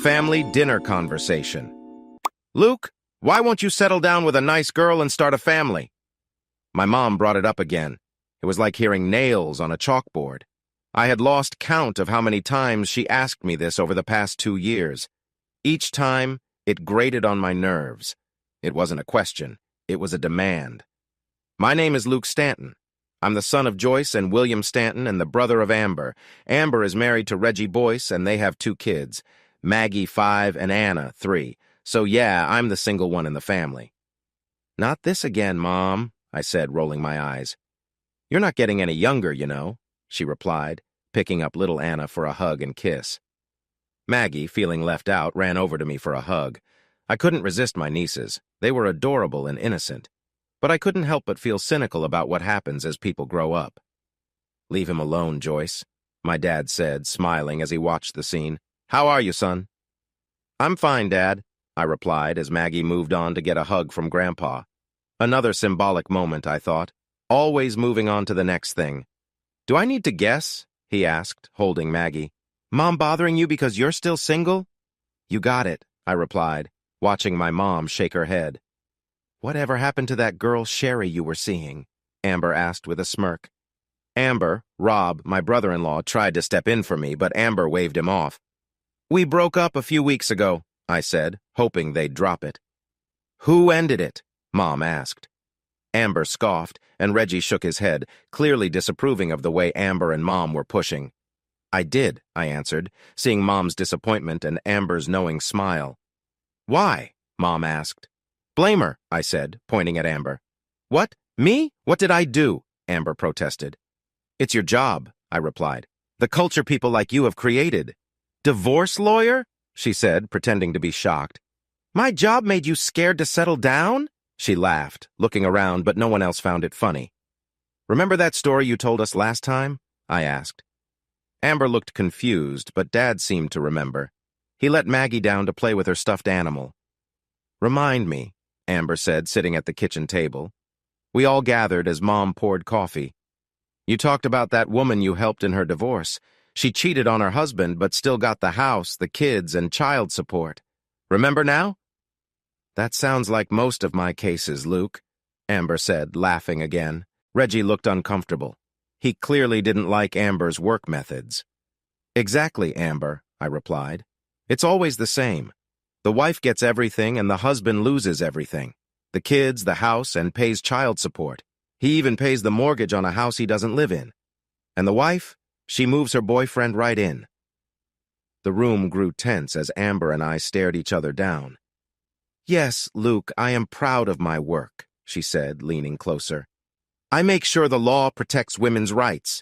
Family dinner conversation. Luke, why won't you settle down with a nice girl and start a family? My mom brought it up again. It was like hearing nails on a chalkboard. I had lost count of how many times she asked me this over the past 2 years. Each time, it grated on my nerves. It wasn't a question. It was a demand. My name is Luke Stanton. I'm the son of Joyce and William Stanton and the brother of Amber. Amber is married to Reggie Boyce, and they have 2 kids, Maggie, 5, and Anna, 3. So yeah, I'm the single one in the family. Not this again, Mom, I said, rolling my eyes. You're not getting any younger, you know, she replied, picking up little Anna for a hug and kiss. Maggie, feeling left out, ran over to me for a hug. I couldn't resist my nieces. They were adorable and innocent. But I couldn't help but feel cynical about what happens as people grow up. Leave him alone, Joyce, my dad said, smiling as he watched the scene. How are you, son? I'm fine, Dad, I replied as Maggie moved on to get a hug from Grandpa. Another symbolic moment, I thought, always moving on to the next thing. Do I need to guess? He asked, holding Maggie. Mom bothering you because you're still single? You got it, I replied, watching my mom shake her head. Whatever happened to that girl Sherry you were seeing? Amber asked with a smirk. Amber, Rob, my brother-in-law, tried to step in for me, but Amber waved him off. We broke up a few weeks ago, I said, hoping they'd drop it. Who ended it? Mom asked. Amber scoffed, and Reggie shook his head, clearly disapproving of the way Amber and Mom were pushing. I did, I answered, seeing Mom's disappointment and Amber's knowing smile. Why? Mom asked. Blame her, I said, pointing at Amber. What? Me? What did I do? Amber protested. It's your job, I replied. The culture people like you have created. Divorce lawyer? She said, pretending to be shocked. My job made you scared to settle down? She laughed, looking around, but no one else found it funny. Remember that story you told us last time? I asked. Amber looked confused, but Dad seemed to remember. He let Maggie down to play with her stuffed animal. Remind me, Amber said, sitting at the kitchen table. We all gathered as Mom poured coffee. You talked about that woman you helped in her divorce. She cheated on her husband, but still got the house, the kids, and child support. Remember now? That sounds like most of my cases, Luke, Amber said, laughing again. Reggie looked uncomfortable. He clearly didn't like Amber's work methods. Exactly, Amber, I replied. It's always the same. The wife gets everything and the husband loses everything. The kids, the house, and pays child support. He even pays the mortgage on a house he doesn't live in. And the wife? She moves her boyfriend right in. The room grew tense as Amber and I stared each other down. Yes, Luke, I am proud of my work, she said, leaning closer. I make sure the law protects women's rights.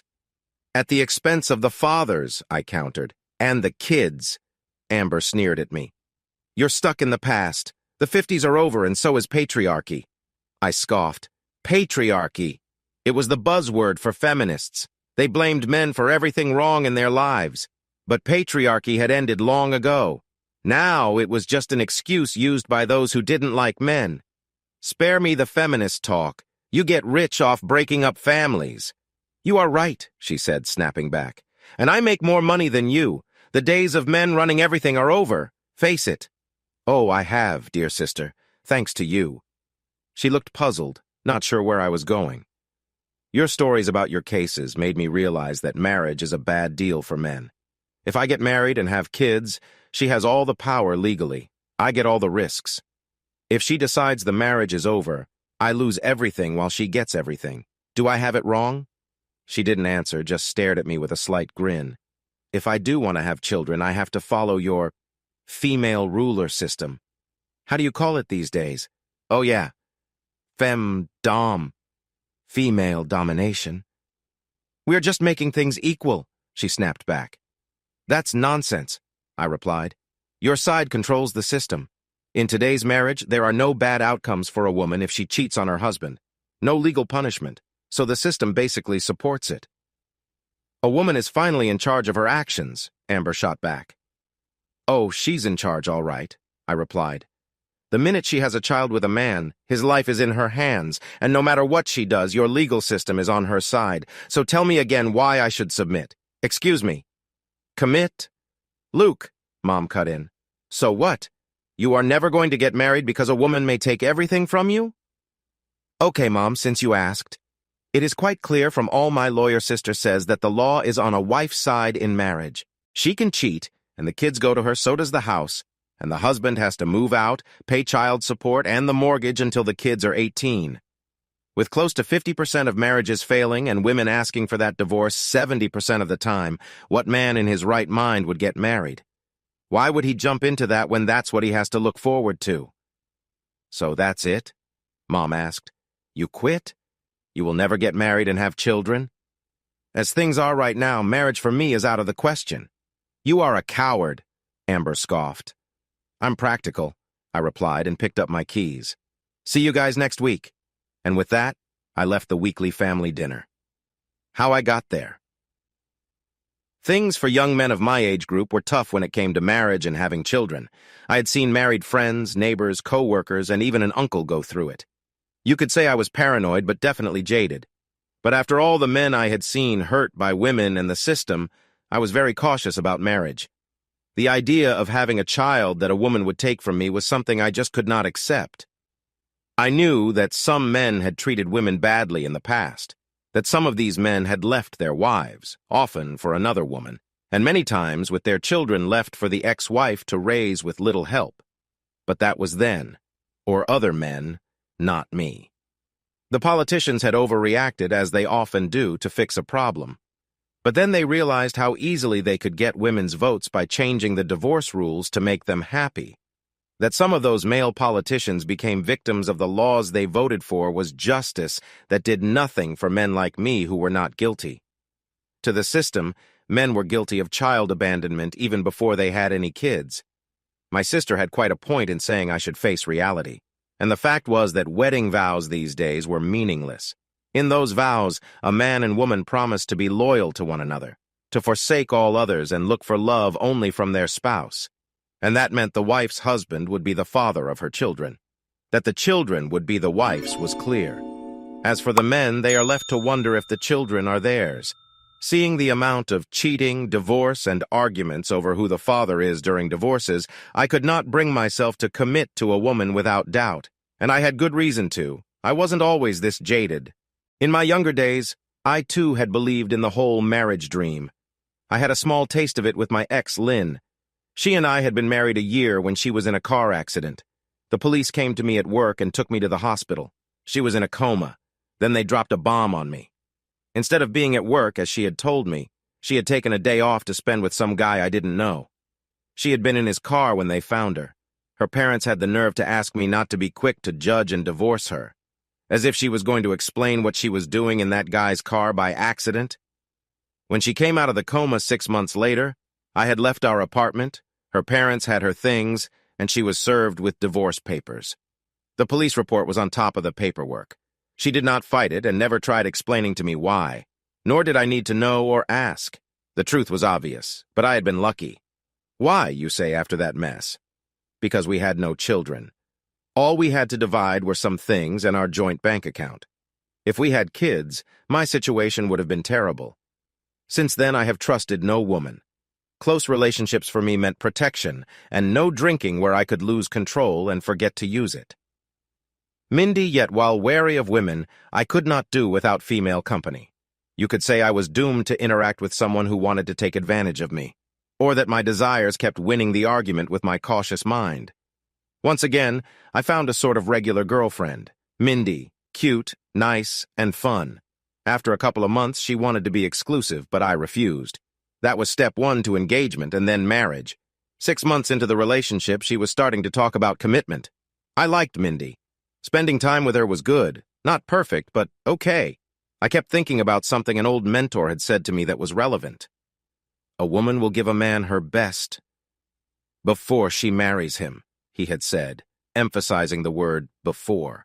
At the expense of the fathers, I countered, and the kids. Amber sneered at me. You're stuck in the past. The 50s are over, and so is patriarchy. I scoffed. Patriarchy. It was the buzzword for feminists. They blamed men for everything wrong in their lives. But patriarchy had ended long ago. Now it was just an excuse used by those who didn't like men. Spare me the feminist talk. You get rich off breaking up families. You are right, she said, snapping back. And I make more money than you. The days of men running everything are over. Face it. Oh, I have, dear sister, thanks to you. She looked puzzled, not sure where I was going. Your stories about your cases made me realize that marriage is a bad deal for men. If I get married and have kids, she has all the power legally. I get all the risks. If she decides the marriage is over, I lose everything while she gets everything. Do I have it wrong? She didn't answer, just stared at me with a slight grin. If I do want to have children, I have to follow your female ruler system. How do you call it these days? Oh yeah, femdom, female domination. We're just making things equal, she snapped back. That's nonsense, I replied. Your side controls the system. In today's marriage, there are no bad outcomes for a woman if she cheats on her husband. No legal punishment, so the system basically supports it. A woman is finally in charge of her actions, Amber shot back. Oh, she's in charge, all right, I replied. The minute she has a child with a man, his life is in her hands, and no matter what she does, your legal system is on her side. So tell me again why I should submit. Excuse me. Commit? Luke, Mom cut in. So what? You are never going to get married because a woman may take everything from you? Okay, Mom, since you asked. It is quite clear from all my lawyer sister says that the law is on a wife's side in marriage. She can cheat, and the kids go to her, so does the house, and the husband has to move out, pay child support and the mortgage until the kids are 18. With close to 50% of marriages failing and women asking for that divorce 70% of the time, what man in his right mind would get married? Why would he jump into that when that's what he has to look forward to? So that's it? Mom asked. You quit? You will never get married and have children? As things are right now, marriage for me is out of the question. You are a coward, Amber scoffed. I'm practical, I replied and picked up my keys. See you guys next week. And with that, I left the weekly family dinner. How I got there. Things for young men of my age group were tough when it came to marriage and having children. I had seen married friends, neighbors, co-workers, and even an uncle go through it. You could say I was paranoid, but definitely jaded. But after all the men I had seen hurt by women and the system, I was very cautious about marriage. The idea of having a child that a woman would take from me was something I just could not accept. I knew that some men had treated women badly in the past, that some of these men had left their wives, often for another woman, and many times with their children left for the ex-wife to raise with little help. But that was then, or other men, not me. The politicians had overreacted, as they often do, to fix a problem. But then they realized how easily they could get women's votes by changing the divorce rules to make them happy. That some of those male politicians became victims of the laws they voted for was justice that did nothing for men like me who were not guilty. To the system, men were guilty of child abandonment even before they had any kids. My sister had quite a point in saying I should face reality. And the fact was that wedding vows these days were meaningless. In those vows, a man and woman promised to be loyal to one another, to forsake all others and look for love only from their spouse. And that meant the wife's husband would be the father of her children. That the children would be the wife's was clear. As for the men, they are left to wonder if the children are theirs. Seeing the amount of cheating, divorce, and arguments over who the father is during divorces, I could not bring myself to commit to a woman without doubt. And I had good reason to. I wasn't always this jaded. In my younger days, I too had believed in the whole marriage dream. I had a small taste of it with my ex, Lynn. She and I had been married a year when she was in a car accident. The police came to me at work and took me to the hospital. She was in a coma. Then they dropped a bomb on me. Instead of being at work, as she had told me, she had taken a day off to spend with some guy I didn't know. She had been in his car when they found her. Her parents had the nerve to ask me not to be quick to judge and divorce her, as if she was going to explain what she was doing in that guy's car by accident. When she came out of the coma 6 months later, I had left our apartment, her parents had her things, and she was served with divorce papers. The police report was on top of the paperwork. She did not fight it and never tried explaining to me why, nor did I need to know or ask. The truth was obvious, but I had been lucky. Why, you say, after that mess? Because we had no children. All we had to divide were some things and our joint bank account. If we had kids, my situation would have been terrible. Since then, I have trusted no woman. Close relationships for me meant protection, and no drinking where I could lose control and forget to use it. Mindy, yet while wary of women, I could not do without female company. You could say I was doomed to interact with someone who wanted to take advantage of me, or that my desires kept winning the argument with my cautious mind. Once again, I found a sort of regular girlfriend, Mindy, cute, nice, and fun. After a couple of months, she wanted to be exclusive, but I refused. That was step one to engagement and then marriage. 6 months into the relationship, she was starting to talk about commitment. I liked Mindy. Spending time with her was good. Not perfect, but okay. I kept thinking about something an old mentor had said to me that was relevant. A woman will give a man her best before she marries him, he had said, emphasizing the word before.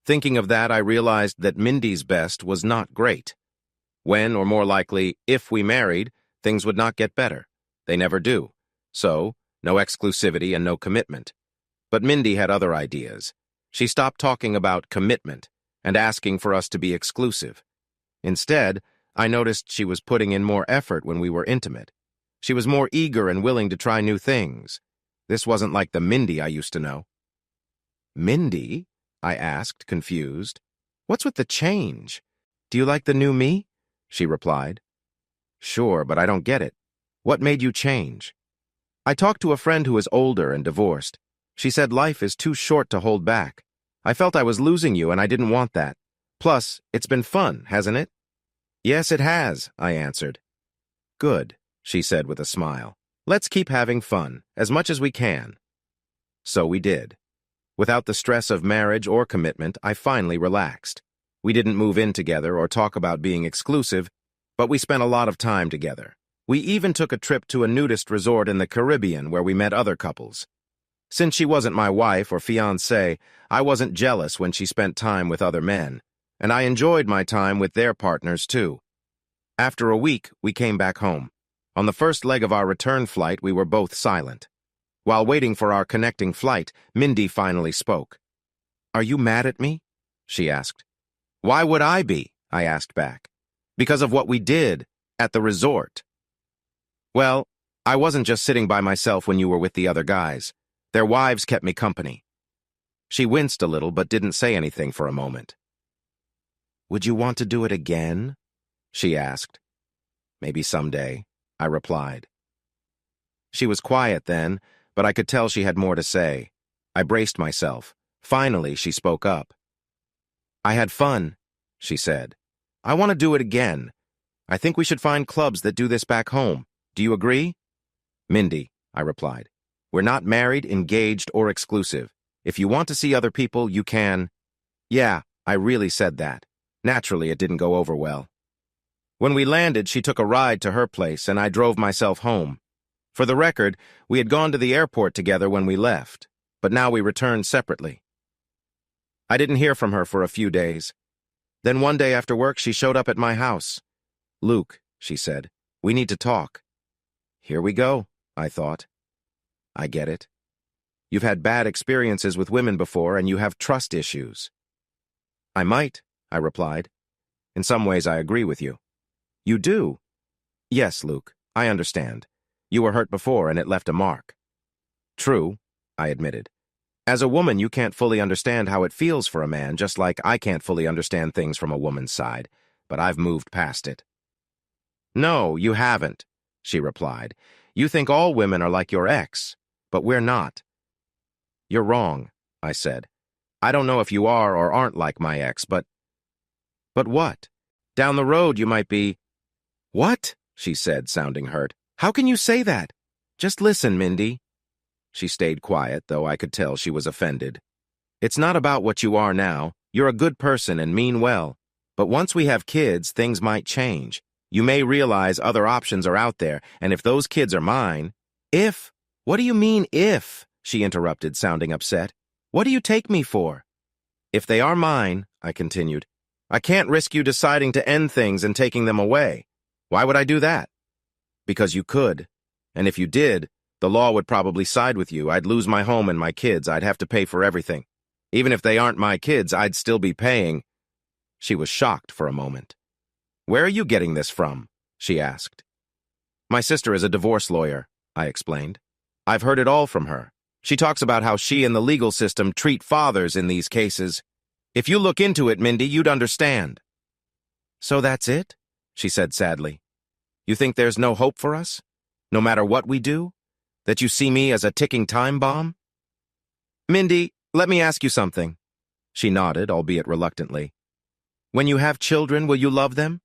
Thinking of that, I realized that Mindy's best was not great. When, or more likely, if we married, things would not get better. They never do. So, no exclusivity and no commitment. But Mindy had other ideas. She stopped talking about commitment and asking for us to be exclusive. Instead, I noticed she was putting in more effort when we were intimate. She was more eager and willing to try new things. This wasn't like the Mindy I used to know. Mindy? I asked, confused. What's with the change? Do you like the new me? She replied. Sure, but I don't get it. What made you change? I talked to a friend who is older and divorced. She said life is too short to hold back. I felt I was losing you and I didn't want that. Plus, it's been fun, hasn't it? Yes, it has, I answered. Good, she said with a smile. Let's keep having fun, as much as we can. So we did. Without the stress of marriage or commitment, I finally relaxed. We didn't move in together or talk about being exclusive, but we spent a lot of time together. We even took a trip to a nudist resort in the Caribbean where we met other couples. Since she wasn't my wife or fiancée, I wasn't jealous when she spent time with other men, and I enjoyed my time with their partners too. After a week, we came back home. On the first leg of our return flight, we were both silent. While waiting for our connecting flight, Mindy finally spoke. Are you mad at me? She asked. Why would I be? I asked back. Because of what we did at the resort. Well, I wasn't just sitting by myself when you were with the other guys. Their wives kept me company. She winced a little but didn't say anything for a moment. Would you want to do it again? She asked. Maybe someday, I replied. She was quiet then, but I could tell she had more to say. I braced myself. Finally, she spoke up. I had fun, she said. I want to do it again. I think we should find clubs that do this back home. Do you agree? Mindy, I replied. We're not married, engaged, or exclusive. If you want to see other people, you can. Yeah, I really said that. Naturally, it didn't go over well. When we landed, she took a ride to her place, and I drove myself home. For the record, we had gone to the airport together when we left, but now we returned separately. I didn't hear from her for a few days. Then one day after work, she showed up at my house. Luke, she said, we need to talk. Here we go, I thought. I get it. You've had bad experiences with women before, and you have trust issues. I might, I replied. In some ways, I agree with you. You do? Yes, Luke, I understand. You were hurt before, and it left a mark. True, I admitted. As a woman, you can't fully understand how it feels for a man, just like I can't fully understand things from a woman's side, but I've moved past it. No, you haven't, she replied. You think all women are like your ex, but we're not. You're wrong, I said. I don't know if you are or aren't like my ex, but... But what? Down the road you might be... What? She said, sounding hurt. How can you say that? Just listen, Mindy. She stayed quiet, though I could tell she was offended. It's not about what you are now. You're a good person and mean well. But once we have kids, things might change. You may realize other options are out there, and if those kids are mine... If? What do you mean, if? She interrupted, sounding upset. What do you take me for? If they are mine, I continued, I can't risk you deciding to end things and taking them away. Why would I do that? Because you could. And if you did, the law would probably side with you. I'd lose my home and my kids. I'd have to pay for everything. Even if they aren't my kids, I'd still be paying. She was shocked for a moment. Where are you getting this from? She asked. My sister is a divorce lawyer, I explained. I've heard it all from her. She talks about how she and the legal system treat fathers in these cases. If you look into it, Mindy, you'd understand. So that's it? She said sadly. You think there's no hope for us? No matter what we do? That you see me as a ticking time bomb? Mindy, let me ask you something. She nodded, albeit reluctantly. When you have children, will you love them?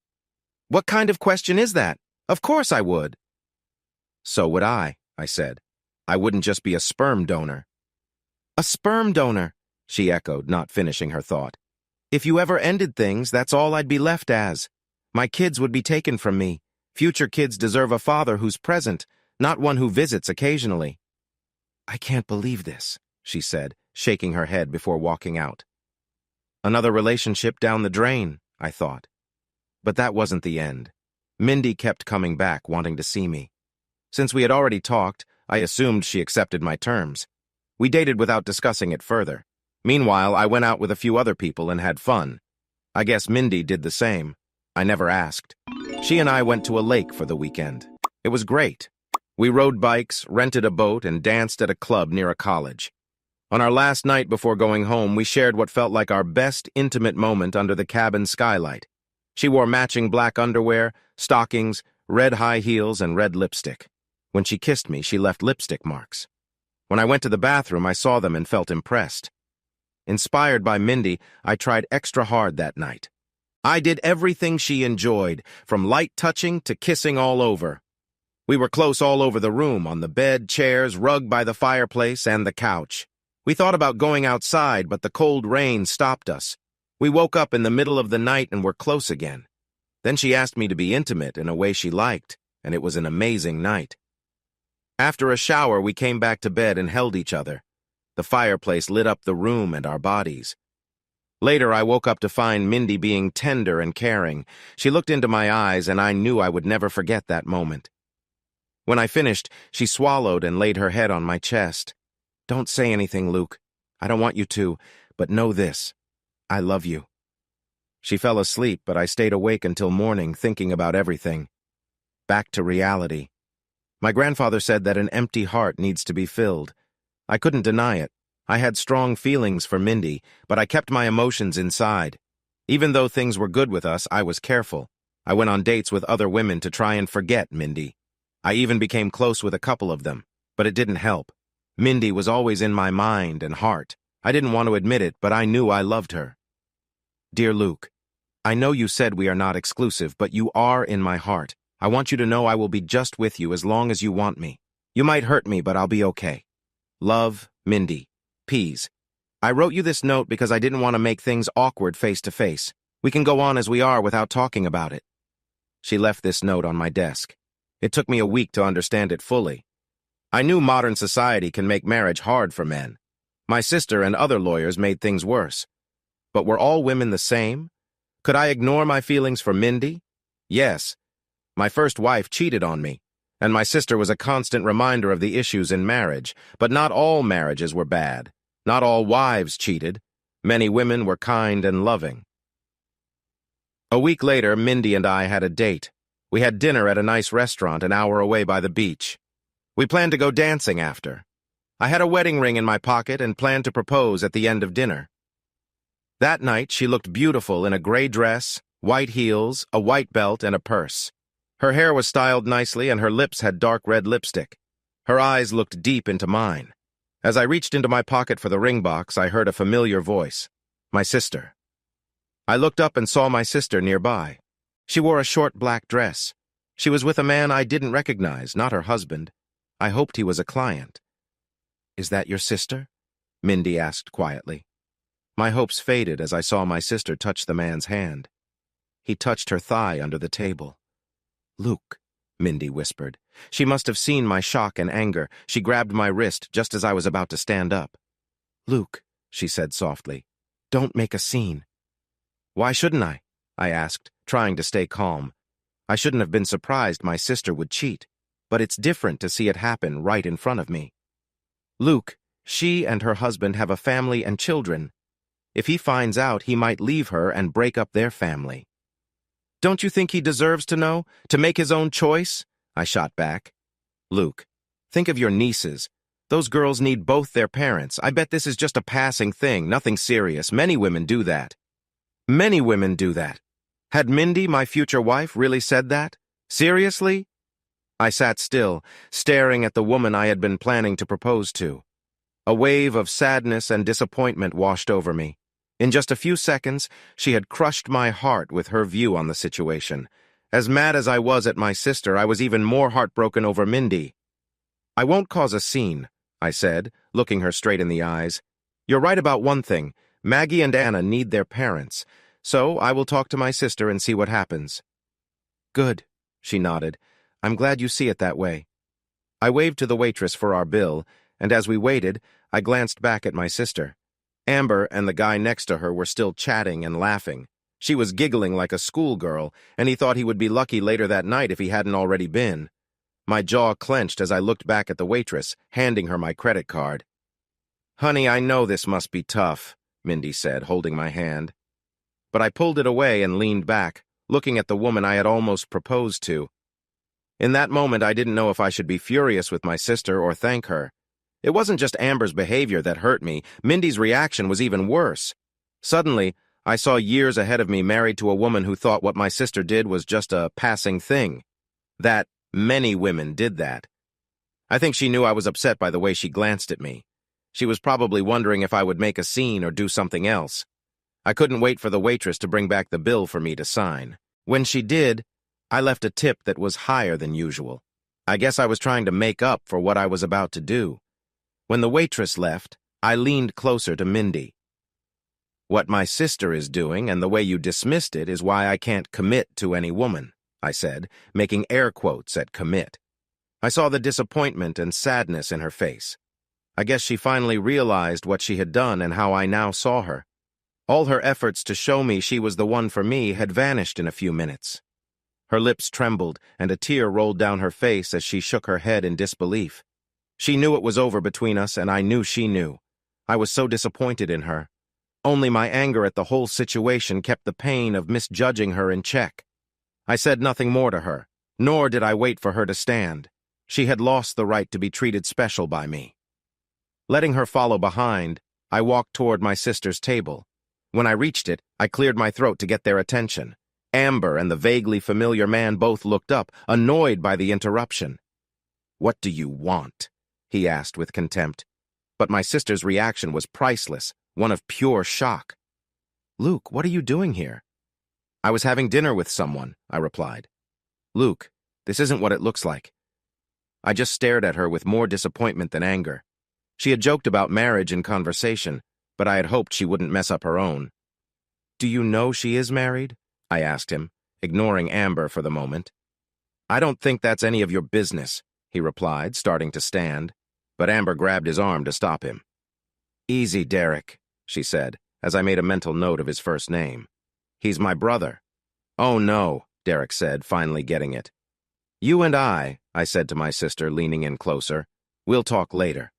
What kind of question is that? Of course I would. So would I said. I wouldn't just be a sperm donor. A sperm donor, she echoed, not finishing her thought. If you ever ended things, that's all I'd be left as. My kids would be taken from me. Future kids deserve a father who's present, not one who visits occasionally. I can't believe this, she said, shaking her head before walking out. Another relationship down the drain, I thought. But that wasn't the end. Mindy kept coming back, wanting to see me. Since we had already talked, I assumed she accepted my terms. We dated without discussing it further. Meanwhile, I went out with a few other people and had fun. I guess Mindy did the same. I never asked. She and I went to a lake for the weekend. It was great. We rode bikes, rented a boat, and danced at a club near a college. On our last night before going home, we shared what felt like our best intimate moment under the cabin skylight. She wore matching black underwear, stockings, red high heels, and red lipstick. When she kissed me, she left lipstick marks. When I went to the bathroom, I saw them and felt impressed. Inspired by Mindy, I tried extra hard that night. I did everything she enjoyed, from light touching to kissing all over. We were close all over the room, on the bed, chairs, rug by the fireplace, and the couch. We thought about going outside, but the cold rain stopped us. We woke up in the middle of the night and were close again. Then she asked me to be intimate in a way she liked, and it was an amazing night. After a shower, we came back to bed and held each other. The fireplace lit up the room and our bodies. Later, I woke up to find Mindy being tender and caring. She looked into my eyes, and I knew I would never forget that moment. When I finished, she swallowed and laid her head on my chest. "Don't say anything, Luke. I don't want you to, but know this. I love you." She fell asleep, but I stayed awake until morning, thinking about everything. Back to reality. My grandfather said that an empty heart needs to be filled. I couldn't deny it. I had strong feelings for Mindy, but I kept my emotions inside. Even though things were good with us, I was careful. I went on dates with other women to try and forget Mindy. I even became close with a couple of them, but it didn't help. Mindy was always in my mind and heart. I didn't want to admit it, but I knew I loved her. Dear Luke, I know you said we are not exclusive, but you are in my heart. I want you to know I will be just with you as long as you want me. You might hurt me, but I'll be okay. Love, Mindy. Peas. I wrote you this note because I didn't want to make things awkward face to face. We can go on as we are without talking about it. She left this note on my desk. It took me a week to understand it fully. I knew modern society can make marriage hard for men. My sister and other lawyers made things worse. But were all women the same? Could I ignore my feelings for Mindy? Yes. My first wife cheated on me, and my sister was a constant reminder of the issues in marriage. But not all marriages were bad. Not all wives cheated. Many women were kind and loving. A week later, Mindy and I had a date. We had dinner at a nice restaurant an hour away by the beach. We planned to go dancing after. I had a wedding ring in my pocket and planned to propose at the end of dinner. That night, she looked beautiful in a gray dress, white heels, a white belt, and a purse. Her hair was styled nicely and her lips had dark red lipstick. Her eyes looked deep into mine. As I reached into my pocket for the ring box, I heard a familiar voice. My sister. I looked up and saw my sister nearby. She wore a short black dress. She was with a man I didn't recognize, not her husband. I hoped he was a client. "Is that your sister?" Mindy asked quietly. My hopes faded as I saw my sister touch the man's hand. He touched her thigh under the table. "Luke," Mindy whispered. She must have seen my shock and anger. She grabbed my wrist just as I was about to stand up. "Luke," she said softly, "don't make a scene." "Why shouldn't I?" I asked, trying to stay calm. I shouldn't have been surprised my sister would cheat, but it's different to see it happen right in front of me. "Luke, she and her husband have a family and children. If he finds out, he might leave her and break up their family." "Don't you think he deserves to know, to make his own choice?" I shot back. "Luke, think of your nieces. Those girls need both their parents. I bet this is just a passing thing, nothing serious. Many women do that." "Many women do that." Had Mindy, my future wife, really said that? Seriously? I sat still, staring at the woman I had been planning to propose to. A wave of sadness and disappointment washed over me. In just a few seconds, she had crushed my heart with her view on the situation. As mad as I was at my sister, I was even more heartbroken over Mindy. "I won't cause a scene," I said, looking her straight in the eyes. "You're right about one thing. Maggie and Anna need their parents. So I will talk to my sister and see what happens." "Good," she nodded. "I'm glad you see it that way." I waved to the waitress for our bill, and as we waited, I glanced back at my sister. Amber and the guy next to her were still chatting and laughing. She was giggling like a schoolgirl, and he thought he would be lucky later that night if he hadn't already been. My jaw clenched as I looked back at the waitress, handing her my credit card. "Honey, I know this must be tough," Mindy said, holding my hand. But I pulled it away and leaned back, looking at the woman I had almost proposed to. In that moment, I didn't know if I should be furious with my sister or thank her. It wasn't just Amber's behavior that hurt me. Mindy's reaction was even worse. Suddenly, I saw years ahead of me married to a woman who thought what my sister did was just a passing thing. That many women did that. I think she knew I was upset by the way she glanced at me. She was probably wondering if I would make a scene or do something else. I couldn't wait for the waitress to bring back the bill for me to sign. When she did, I left a tip that was higher than usual. I guess I was trying to make up for what I was about to do. When the waitress left, I leaned closer to Mindy. "What my sister is doing and the way you dismissed it is why I can't commit to any woman," I said, making air quotes at commit. I saw the disappointment and sadness in her face. I guess she finally realized what she had done and how I now saw her. All her efforts to show me she was the one for me had vanished in a few minutes. Her lips trembled, and a tear rolled down her face as she shook her head in disbelief. She knew it was over between us, and I knew she knew. I was so disappointed in her. Only my anger at the whole situation kept the pain of misjudging her in check. I said nothing more to her, nor did I wait for her to stand. She had lost the right to be treated special by me. Letting her follow behind, I walked toward my sister's table. When I reached it, I cleared my throat to get their attention. Amber and the vaguely familiar man both looked up, annoyed by the interruption. "What do you want?" he asked with contempt. But my sister's reaction was priceless, one of pure shock. "Luke, what are you doing here?" "I was having dinner with someone," I replied. "Luke, this isn't what it looks like." I just stared at her with more disappointment than anger. She had joked about marriage in conversation, but I had hoped she wouldn't mess up her own. "Do you know she is married?" I asked him, ignoring Amber for the moment. "I don't think that's any of your business," he replied, starting to stand, but Amber grabbed his arm to stop him. "Easy, Derek," she said, as I made a mental note of his first name. "He's my brother." "Oh no," Derek said, finally getting it. "You and I said to my sister, leaning in closer, "we'll talk later."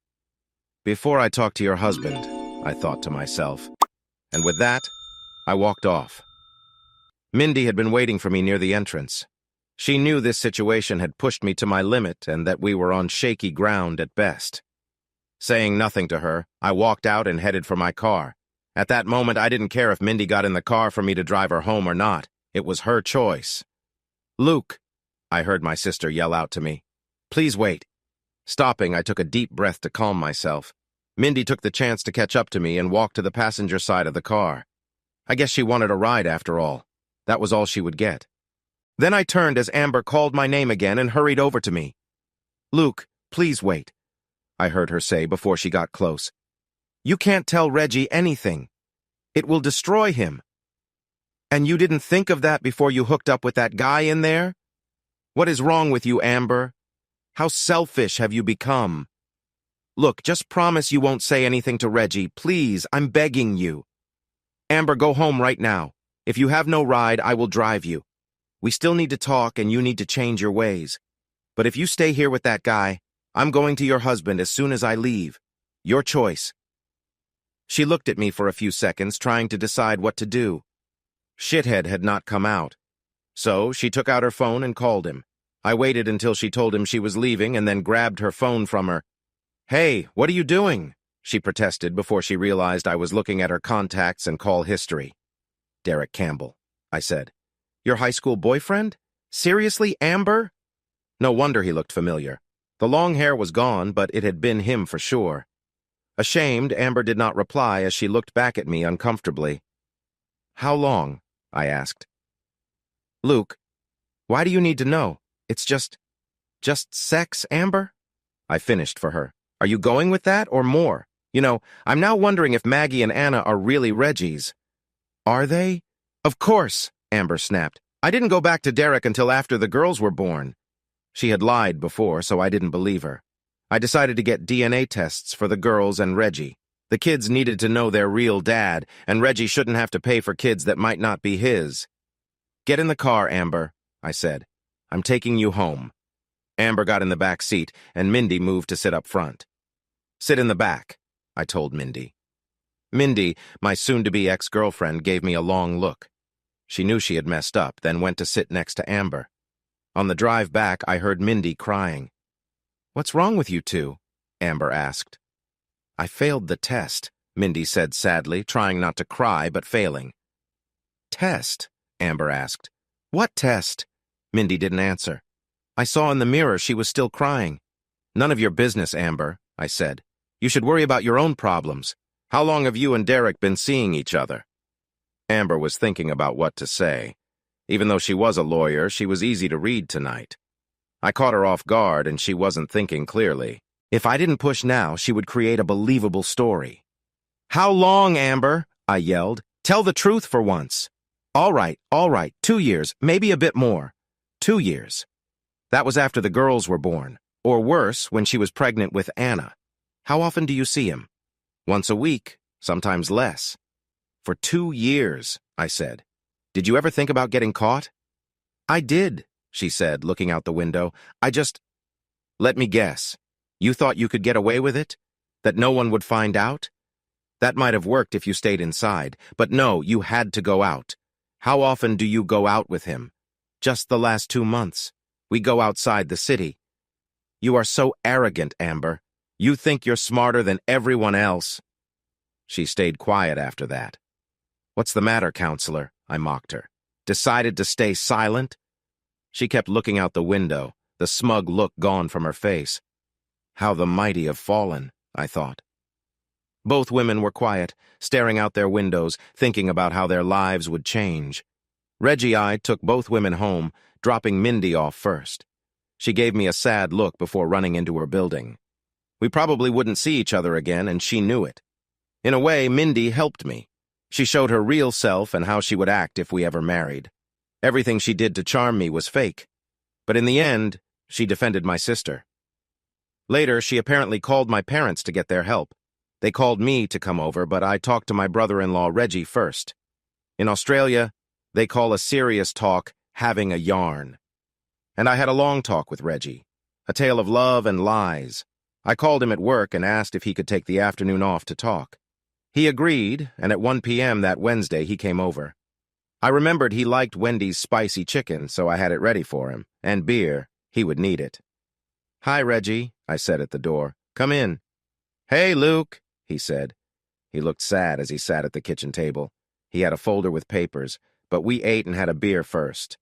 Before I talk to your husband, I thought to myself. And with that, I walked off. Mindy had been waiting for me near the entrance. She knew this situation had pushed me to my limit and that we were on shaky ground at best. Saying nothing to her, I walked out and headed for my car. At that moment, I didn't care if Mindy got in the car for me to drive her home or not. It was her choice. "Luke," I heard my sister yell out to me. "Please wait." Stopping, I took a deep breath to calm myself. Mindy took the chance to catch up to me and walk to the passenger side of the car. I guess she wanted a ride after all. That was all she would get. Then I turned as Amber called my name again and hurried over to me. "Luke, please wait," I heard her say before she got close. "You can't tell Reggie anything. It will destroy him. And you didn't think of that before you hooked up with that guy in there? What is wrong with you, Amber? How selfish have you become? Look, just promise you won't say anything to Reggie. Please, I'm begging you. Amber, go home right now. If you have no ride, I will drive you. We still need to talk and you need to change your ways. But if you stay here with that guy, I'm going to your husband as soon as I leave. Your choice." She looked at me for a few seconds, trying to decide what to do. Shithead had not come out. So she took out her phone and called him. I waited until she told him she was leaving and then grabbed her phone from her. "Hey, what are you doing?" she protested before she realized I was looking at her contacts and call history. "Derek Campbell," I said. "Your high school boyfriend? Seriously, Amber?" No wonder he looked familiar. The long hair was gone, but it had been him for sure. Ashamed, Amber did not reply as she looked back at me uncomfortably. "How long?" I asked. "Luke, why do you need to know? It's just sex, Amber?" I finished for her. "Are you going with that or more? You know, I'm now wondering if Maggie and Anna are really Reggie's." "Are they?" "Of course," Amber snapped. "I didn't go back to Derek until after the girls were born." She had lied before, so I didn't believe her. I decided to get DNA tests for the girls and Reggie. The kids needed to know their real dad, and Reggie shouldn't have to pay for kids that might not be his. "Get in the car, Amber," I said. "I'm taking you home." Amber got in the back seat, and Mindy moved to sit up front. "Sit in the back," I told Mindy. Mindy, my soon-to-be ex-girlfriend, gave me a long look. She knew she had messed up, then went to sit next to Amber. On the drive back, I heard Mindy crying. "What's wrong with you two?" Amber asked. "I failed the test," Mindy said sadly, trying not to cry but failing. "Test?" Amber asked. "What test?" Mindy didn't answer. "I saw in the mirror she was still crying." "None of your business, Amber," I said. "You should worry about your own problems. How long have you and Derek been seeing each other?" Amber was thinking about what to say. Even though she was a lawyer, she was easy to read tonight. I caught her off guard, and she wasn't thinking clearly. If I didn't push now, she would create a believable story. "How long, Amber?" I yelled. "Tell the truth for once." All right, 2 years, maybe a bit more. 2 years. That was after the girls were born, or worse, when she was pregnant with Anna. How often do you see him? Once a week, sometimes less. For 2 years, I said. Did you ever think about getting caught? I did, she said, looking out the window. Let me guess. You thought you could get away with it? That no one would find out? That might have worked if you stayed inside, but no, you had to go out. How often do you go out with him? Just the last 2 months. We go outside the city. You are so arrogant, Amber. You think you're smarter than everyone else. She stayed quiet after that. What's the matter, counselor? I mocked her. Decided to stay silent? She kept looking out the window, the smug look gone from her face. How the mighty have fallen, I thought. Both women were quiet, staring out their windows, thinking about how their lives would change. Reggie I took both women home, dropping Mindy off first. She gave me a sad look before running into her building. We probably wouldn't see each other again, and she knew it. In a way, Mindy helped me. She showed her real self and how she would act if we ever married. Everything she did to charm me was fake. But in the end, she defended my sister. Later, she apparently called my parents to get their help. They called me to come over, but I talked to my brother-in-law Reggie first. In Australia, they call a serious talk having a yarn. And I had a long talk with Reggie, a tale of love and lies. I called him at work and asked if he could take the afternoon off to talk. He agreed, and at 1 p.m. that Wednesday he came over. I remembered he liked Wendy's spicy chicken, so I had it ready for him, and beer. He would need it. "Hi, Reggie," I said at the door. "Come in." "Hey, Luke," he said. He looked sad as he sat at the kitchen table. He had a folder with papers, but we ate and had a beer first.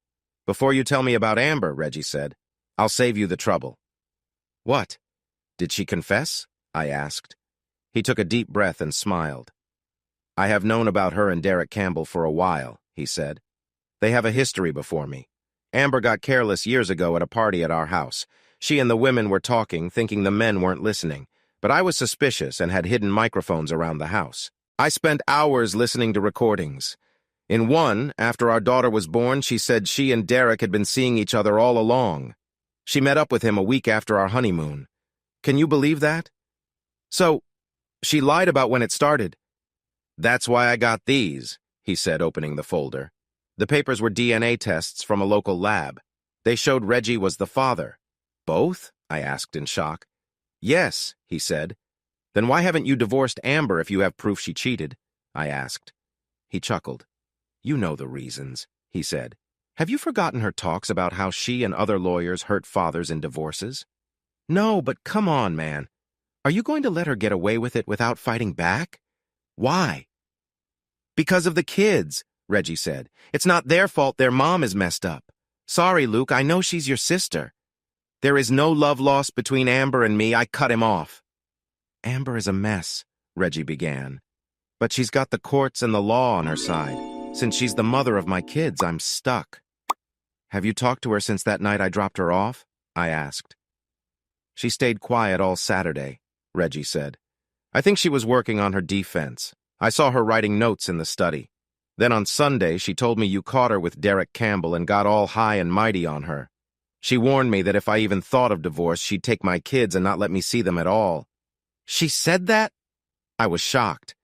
"Before you tell me about Amber," Reggie said, "I'll save you the trouble." "What? Did she confess?" I asked. He took a deep breath and smiled. "I have known about her and Derek Campbell for a while," he said. "They have a history before me. Amber got careless years ago at a party at our house. She and the women were talking, thinking the men weren't listening, but I was suspicious and had hidden microphones around the house. I spent hours listening to recordings. In one, after our daughter was born, she said she and Derek had been seeing each other all along. She met up with him a week after our honeymoon. Can you believe that? So, she lied about when it started. That's why I got these, he said, opening the folder. The papers were DNA tests from a local lab. They showed Reggie was the father. Both? I asked in shock. Yes, he said. Then why haven't you divorced Amber if you have proof she cheated? I asked. He chuckled. You know the reasons, he said. Have you forgotten her talks about how she and other lawyers hurt fathers in divorces? No, but come on, man. Are you going to let her get away with it without fighting back? Why? Because of the kids, Reggie said. It's not their fault their mom is messed up. Sorry, Luke, I know she's your sister. There is no love lost between Amber and me. I cut him off. Amber is a mess, Reggie began. But she's got the courts and the law on her side. Since she's the mother of my kids, I'm stuck. Have you talked to her since that night I dropped her off? I asked. She stayed quiet all Saturday, Reggie said. I think she was working on her defense. I saw her writing notes in the study. Then on Sunday, she told me you caught her with Derek Campbell and got all high and mighty on her. She warned me that if I even thought of divorce, she'd take my kids and not let me see them at all. She said that? I was shocked.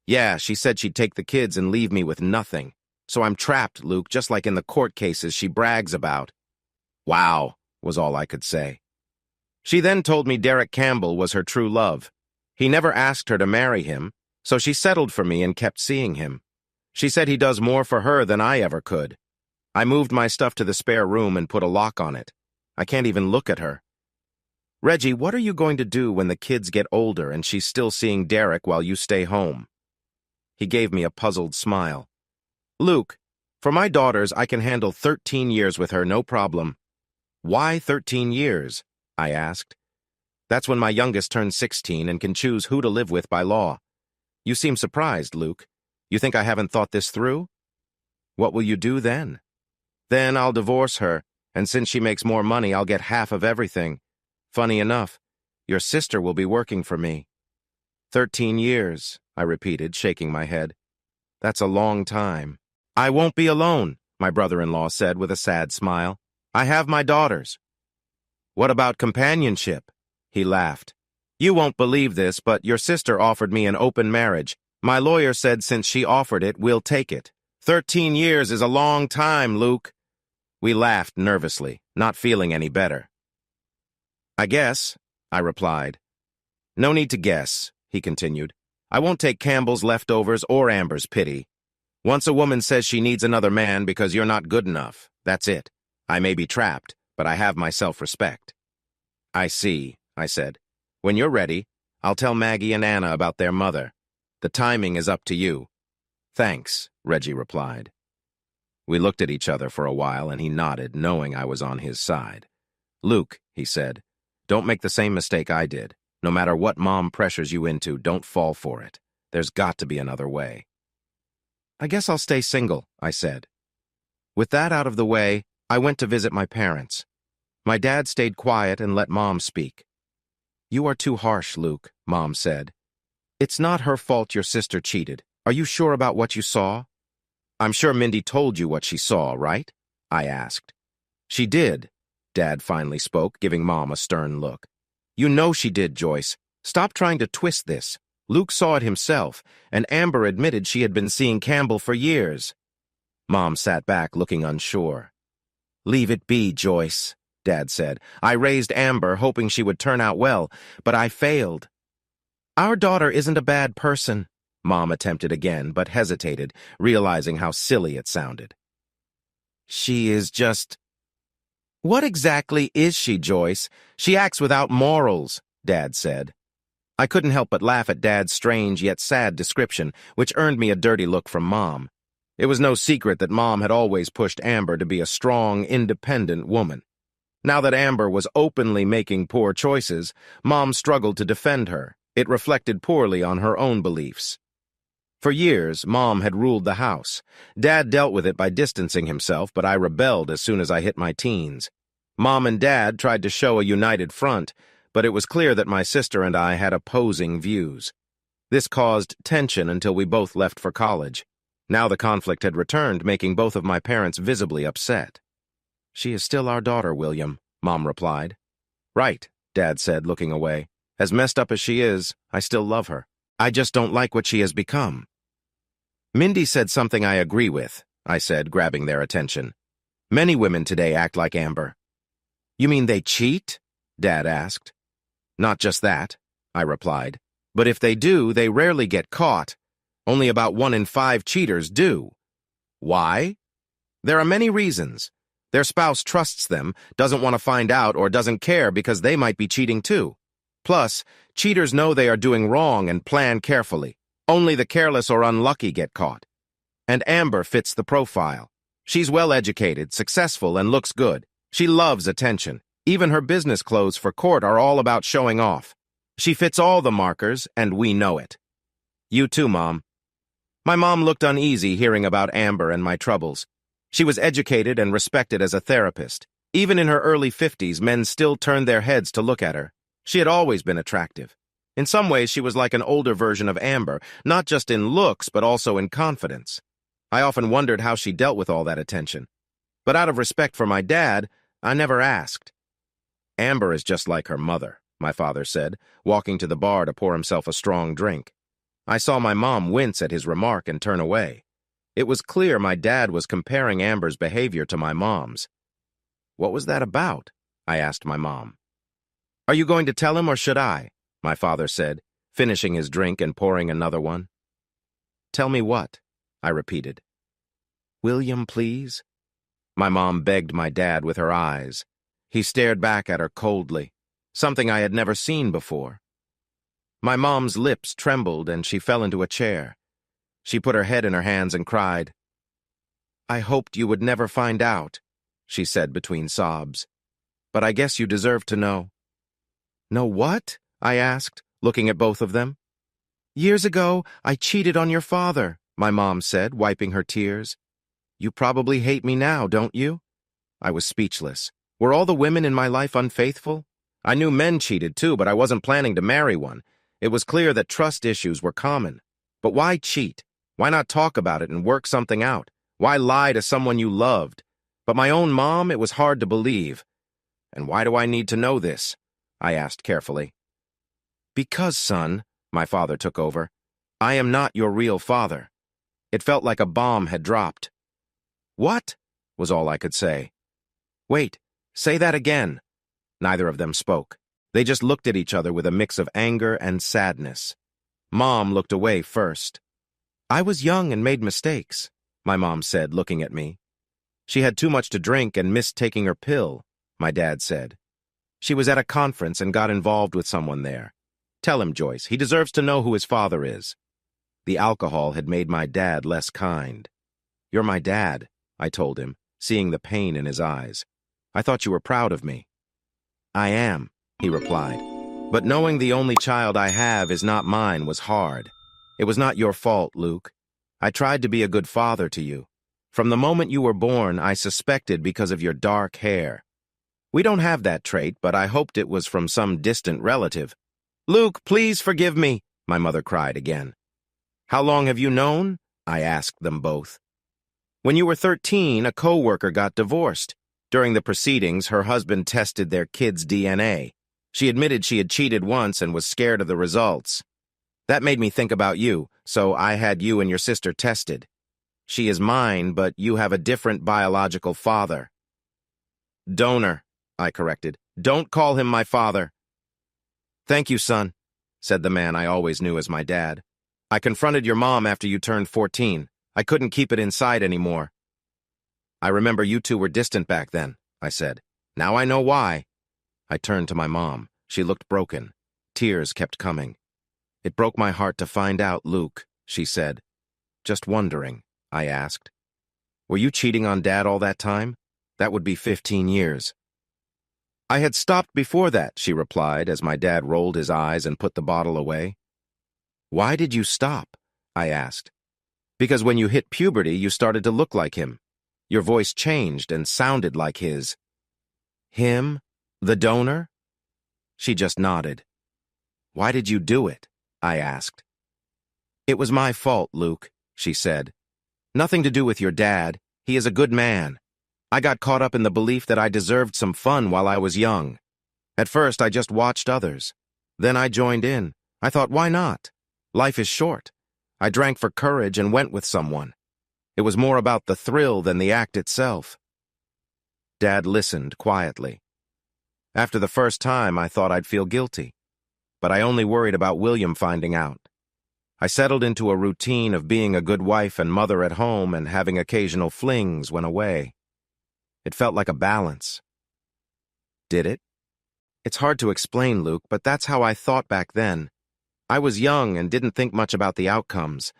Yeah, she said she'd take the kids and leave me with nothing. So I'm trapped, Luke, just like in the court cases she brags about. Wow, was all I could say. She then told me Derek Campbell was her true love. He never asked her to marry him, so she settled for me and kept seeing him. She said he does more for her than I ever could. I moved my stuff to the spare room and put a lock on it. I can't even look at her. Reggie, what are you going to do when the kids get older and she's still seeing Derek while you stay home? He gave me a puzzled smile. Luke, for my daughters, I can handle 13 years with her, no problem. Why 13 years? I asked. That's when my youngest turns 16 and can choose who to live with by law. You seem surprised, Luke. You think I haven't thought this through? What will you do then? Then I'll divorce her, and since she makes more money, I'll get half of everything. Funny enough, your sister will be working for me. 13 years, I repeated, shaking my head. That's a long time. I won't be alone, my brother-in-law said with a sad smile. I have my daughters. What about companionship? He laughed. You won't believe this, but your sister offered me an open marriage. My lawyer said since she offered it, we'll take it. 13 years is a long time, Luke. We laughed nervously, not feeling any better. I guess, I replied. No need to guess, he continued. I won't take Campbell's leftovers or Amber's pity. Once a woman says she needs another man because you're not good enough, that's it. I may be trapped, but I have my self-respect. I see, I said. When you're ready, I'll tell Maggie and Anna about their mother. The timing is up to you. Thanks, Reggie replied. We looked at each other for a while, and he nodded, knowing I was on his side. Luke, he said, don't make the same mistake I did. No matter what Mom pressures you into, don't fall for it. There's got to be another way. I guess I'll stay single, I said. With that out of the way, I went to visit my parents. My dad stayed quiet and let Mom speak. You are too harsh, Luke, Mom said. It's not her fault your sister cheated. Are you sure about what you saw? I'm sure Mindy told you what she saw, right? I asked. She did, Dad finally spoke, giving Mom a stern look. You know she did, Joyce. Stop trying to twist this. Luke saw it himself, and Amber admitted she had been seeing Campbell for years. Mom sat back, looking unsure. Leave it be, Joyce, Dad said. I raised Amber, hoping she would turn out well, but I failed. Our daughter isn't a bad person, Mom attempted again, but hesitated, realizing how silly it sounded. She is just... What exactly is she, Joyce? She acts without morals, Dad said. I couldn't help but laugh at Dad's strange yet sad description, which earned me a dirty look from Mom. It was no secret that Mom had always pushed Amber to be a strong, independent woman. Now that Amber was openly making poor choices, Mom struggled to defend her. It reflected poorly on her own beliefs. For years, Mom had ruled the house. Dad dealt with it by distancing himself, but I rebelled as soon as I hit my teens. Mom and Dad tried to show a united front, but it was clear that my sister and I had opposing views. This caused tension until we both left for college. Now the conflict had returned, making both of my parents visibly upset. She is still our daughter, William, Mom replied. Right, Dad said, looking away. As messed up as she is, I still love her. I just don't like what she has become. Mindy said something I agree with, I said, grabbing their attention. Many women today act like Amber. You mean they cheat? Dad asked. Not just that, I replied. But if they do, they rarely get caught. Only about 1 in 5 cheaters do. Why? There are many reasons. Their spouse trusts them, doesn't want to find out, or doesn't care because they might be cheating too. Plus, cheaters know they are doing wrong and plan carefully. Only the careless or unlucky get caught. And Amber fits the profile. She's well-educated, successful, and looks good. She loves attention. Even her business clothes for court are all about showing off. She fits all the markers, and we know it. You too, Mom. My mom looked uneasy hearing about Amber and my troubles. She was educated and respected as a therapist. Even in her early 50s, men still turned their heads to look at her. She had always been attractive. In some ways, she was like an older version of Amber, not just in looks, but also in confidence. I often wondered how she dealt with all that attention. But out of respect for my dad, I never asked. Amber is just like her mother, my father said, walking to the bar to pour himself a strong drink. I saw my mom wince at his remark and turn away. It was clear my dad was comparing Amber's behavior to my mom's. What was that about? I asked my mom. Are you going to tell him or should I? My father said, finishing his drink and pouring another one. Tell me what? I repeated. William, please? My mom begged my dad with her eyes. He stared back at her coldly, something I had never seen before. My mom's lips trembled and she fell into a chair. She put her head in her hands and cried. "I hoped you would never find out," she said between sobs. "But I guess you deserve to know." "Know what?" I asked, looking at both of them. "Years ago, I cheated on your father," my mom said, wiping her tears. "You probably hate me now, don't you?" I was speechless. Were all the women in my life unfaithful? I knew men cheated too, but I wasn't planning to marry one. It was clear that trust issues were common. But why cheat? Why not talk about it and work something out? Why lie to someone you loved? But my own mom, it was hard to believe. "And why do I need to know this?" I asked carefully. "Because, son," my father took over, "I am not your real father." It felt like a bomb had dropped. "What?" was all I could say. "Wait, say that again." Neither of them spoke. They just looked at each other with a mix of anger and sadness. Mom looked away first. "I was young and made mistakes," my mom said, looking at me. "She had too much to drink and missed taking her pill," my dad said. "She was at a conference and got involved with someone there. Tell him, Joyce, he deserves to know who his father is." The alcohol had made my dad less kind. "You're my dad," I told him, seeing the pain in his eyes. "I thought you were proud of me." "I am," he replied. "But knowing the only child I have is not mine was hard. It was not your fault, Luke. I tried to be a good father to you. From the moment you were born, I suspected because of your dark hair. We don't have that trait, but I hoped it was from some distant relative." "Luke, please forgive me," my mother cried again. "How long have you known?" I asked them both. "When you were 13, a co-worker got divorced. During the proceedings, her husband tested their kid's DNA. She admitted she had cheated once and was scared of the results. That made me think about you, so I had you and your sister tested. She is mine, but you have a different biological father." "Donor," I corrected. "Don't call him my father." "Thank you, son," said the man I always knew as my dad. "I confronted your mom after you turned 14. I couldn't keep it inside anymore." "I remember you two were distant back then," I said. "Now I know why." I turned to my mom. She looked broken. Tears kept coming. "It broke my heart to find out, Luke," she said. "Just wondering," I asked. "Were you cheating on Dad all that time? That would be 15 years. "I had stopped before that," she replied as my dad rolled his eyes and put the bottle away. "Why did you stop?" I asked. "Because when you hit puberty, you started to look like him. Your voice changed and sounded like his." "Him? The donor?" She just nodded. "Why did you do it?" I asked. "It was my fault, Luke," she said. "Nothing to do with your dad. He is a good man. I got caught up in the belief that I deserved some fun while I was young. At first, I just watched others. Then I joined in. I thought, why not? Life is short. I drank for courage and went with someone. It was more about the thrill than the act itself." Dad listened quietly. "After the first time, I thought I'd feel guilty. But I only worried about William finding out. I settled into a routine of being a good wife and mother at home and having occasional flings when away. It felt like a balance." "Did it?" "It's hard to explain, Luke, but that's how I thought back then. I was young and didn't think much about the outcomes.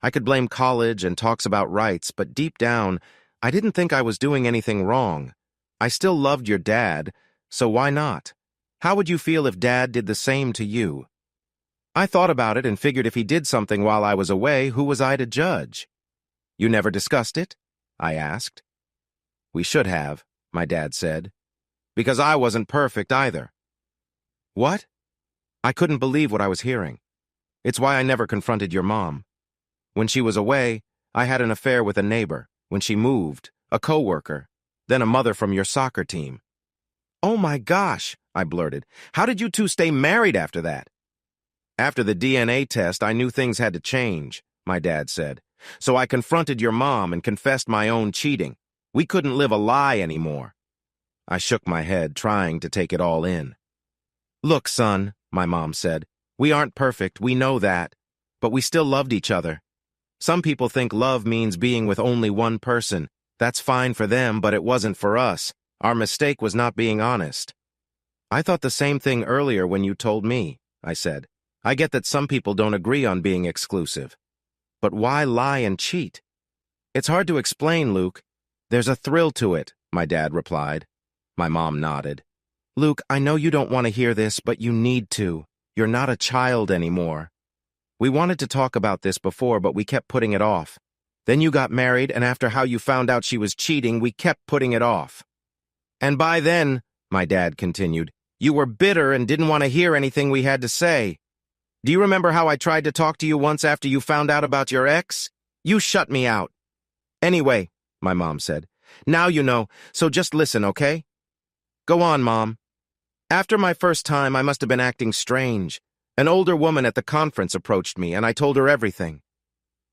I could blame college and talks about rights, but deep down, I didn't think I was doing anything wrong. I still loved your dad, so why not? How would you feel if Dad did the same to you? I thought about it and figured if he did something while I was away, who was I to judge?" "You never discussed it?" I asked. "We should have," my dad said. "Because I wasn't perfect either." "What?" I couldn't believe what I was hearing. "It's why I never confronted your mom. When she was away, I had an affair with a neighbor. When she moved, a co-worker, then a mother from your soccer team." "Oh my gosh," I blurted. "How did you two stay married after that?" "After the DNA test, I knew things had to change," my dad said. "So I confronted your mom and confessed my own cheating. We couldn't live a lie anymore." I shook my head, trying to take it all in. "Look, son," my mom said, "we aren't perfect, we know that. But we still loved each other. Some people think love means being with only one person. That's fine for them, but it wasn't for us. Our mistake was not being honest. I thought the same thing earlier when you told me, I said. I get that some people don't agree on being exclusive. But why lie and cheat? It's hard to explain, Luke. There's a thrill to it, my dad replied. My mom nodded. Luke, I know you don't want to hear this, but you need to. You're not a child anymore. We wanted to talk about this before, but we kept putting it off. Then you got married, and after how you found out she was cheating, we kept putting it off. And by then, my dad continued, you were bitter and didn't want to hear anything we had to say. Do you remember how I tried to talk to you once after you found out about your ex? You shut me out. Anyway, my mom said, now you know, so just listen, okay? Go on, Mom. After my first time, I must have been acting strange. An older woman at the conference approached me, and I told her everything.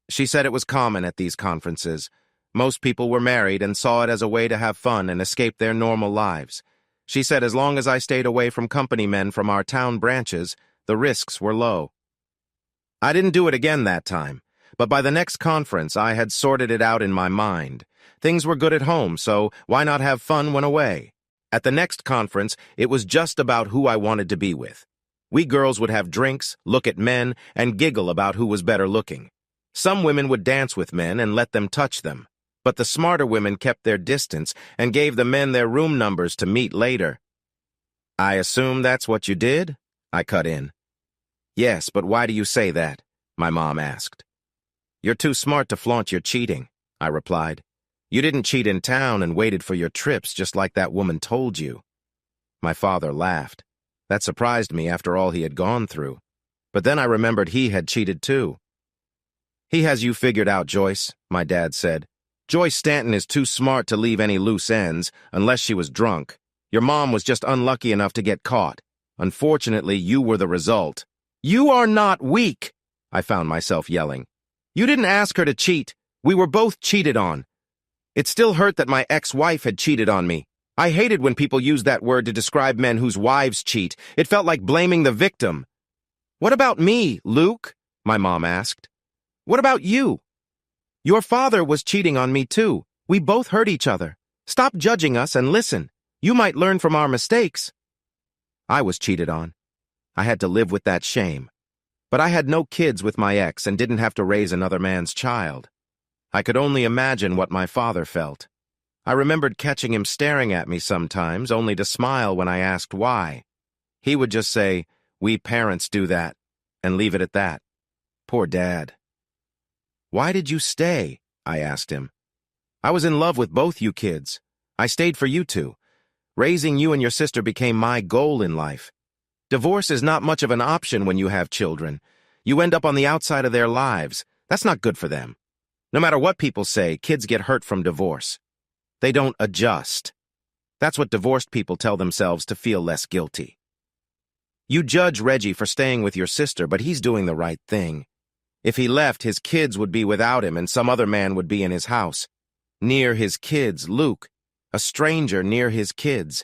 She said it was common at these conferences. Most people were married and saw it as a way to have fun and escape their normal lives. She said as long as I stayed away from company men from our town branches, the risks were low. I didn't do it again that time, but by the next conference I had sorted it out in my mind. Things were good at home, so why not have fun when away? At the next conference, it was just about who I wanted to be with. We girls would have drinks, look at men, and giggle about who was better looking. Some women would dance with men and let them touch them, but the smarter women kept their distance and gave the men their room numbers to meet later. I assume that's what you did? I cut in. Yes, but why do you say that? My mom asked. You're too smart to flaunt your cheating, I replied. You didn't cheat in town and waited for your trips just like that woman told you. My father laughed. That surprised me after all he had gone through. But then I remembered he had cheated too. He has you figured out, Joyce, my dad said. Joyce Stanton is too smart to leave any loose ends, unless she was drunk. Your mom was just unlucky enough to get caught. Unfortunately, you were the result. You are not weak, I found myself yelling. You didn't ask her to cheat. We were both cheated on. It still hurt that my ex-wife had cheated on me. I hated when people used that word to describe men whose wives cheat. It felt like blaming the victim. What about me, Luke? My mom asked. What about you? Your father was cheating on me too. We both hurt each other. Stop judging us and listen. You might learn from our mistakes. I was cheated on. I had to live with that shame. But I had no kids with my ex and didn't have to raise another man's child. I could only imagine what my father felt. I remembered catching him staring at me sometimes, only to smile when I asked why. He would just say, "We parents do that," and leave it at that. Poor Dad. Why did you stay? I asked him. I was in love with both you kids. I stayed for you two. Raising you and your sister became my goal in life. Divorce is not much of an option when you have children. You end up on the outside of their lives. That's not good for them. No matter what people say, kids get hurt from divorce. They don't adjust. That's what divorced people tell themselves to feel less guilty. You judge Reggie for staying with your sister, but he's doing the right thing. If he left, his kids would be without him and some other man would be in his house. Near his kids, Luke. A stranger near his kids.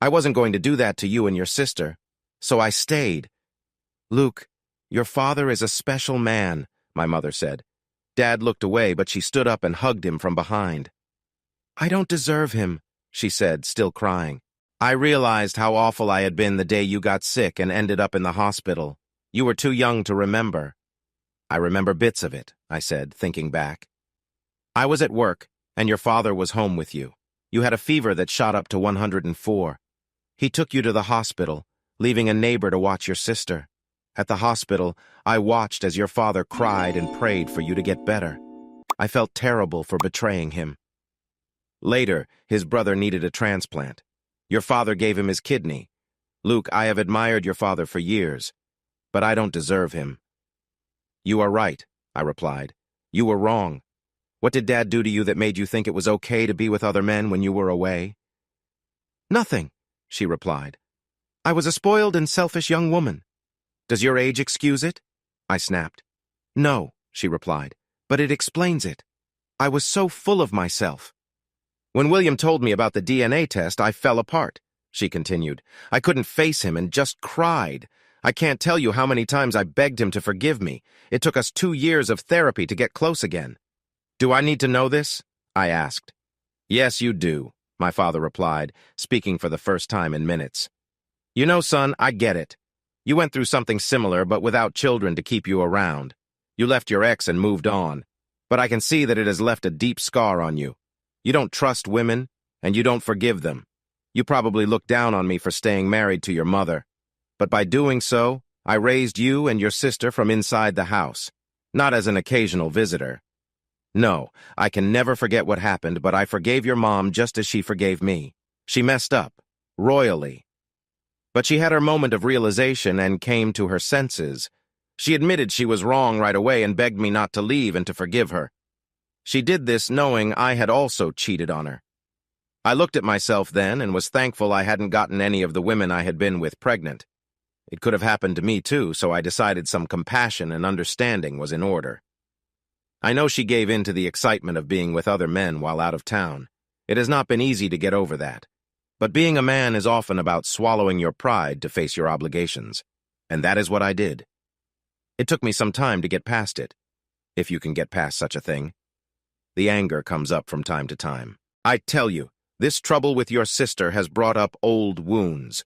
I wasn't going to do that to you and your sister, so I stayed. Luke, your father is a special man, my mother said. Dad looked away, but she stood up and hugged him from behind. I don't deserve him, she said, still crying. I realized how awful I had been the day you got sick and ended up in the hospital. You were too young to remember. I remember bits of it, I said, thinking back. I was at work, and your father was home with you. You had a fever that shot up to 104. He took you to the hospital, leaving a neighbor to watch your sister. At the hospital, I watched as your father cried and prayed for you to get better. I felt terrible for betraying him. Later, his brother needed a transplant. Your father gave him his kidney. Luke, I have admired your father for years, but I don't deserve him. You are right, I replied. You were wrong. What did Dad do to you that made you think it was okay to be with other men when you were away? Nothing, she replied. I was a spoiled and selfish young woman. Does your age excuse it? I snapped. No, she replied, but it explains it. I was so full of myself. When William told me about the DNA test, I fell apart, she continued. I couldn't face him and just cried. I can't tell you how many times I begged him to forgive me. It took us 2 years of therapy to get close again. Do I need to know this? I asked. Yes, you do, my father replied, speaking for the first time in minutes. You know, son, I get it. You went through something similar, but without children to keep you around. You left your ex and moved on. But I can see that it has left a deep scar on you. You don't trust women, and you don't forgive them. You probably look down on me for staying married to your mother. But by doing so, I raised you and your sister from inside the house, not as an occasional visitor. No, I can never forget what happened, but I forgave your mom just as she forgave me. She messed up, royally. But she had her moment of realization and came to her senses. She admitted she was wrong right away and begged me not to leave and to forgive her. She did this knowing I had also cheated on her. I looked at myself then and was thankful I hadn't gotten any of the women I had been with pregnant. It could have happened to me too, so I decided some compassion and understanding was in order. I know she gave in to the excitement of being with other men while out of town. It has not been easy to get over that. But being a man is often about swallowing your pride to face your obligations. And that is what I did. It took me some time to get past it, if you can get past such a thing. The anger comes up from time to time. I tell you, this trouble with your sister has brought up old wounds.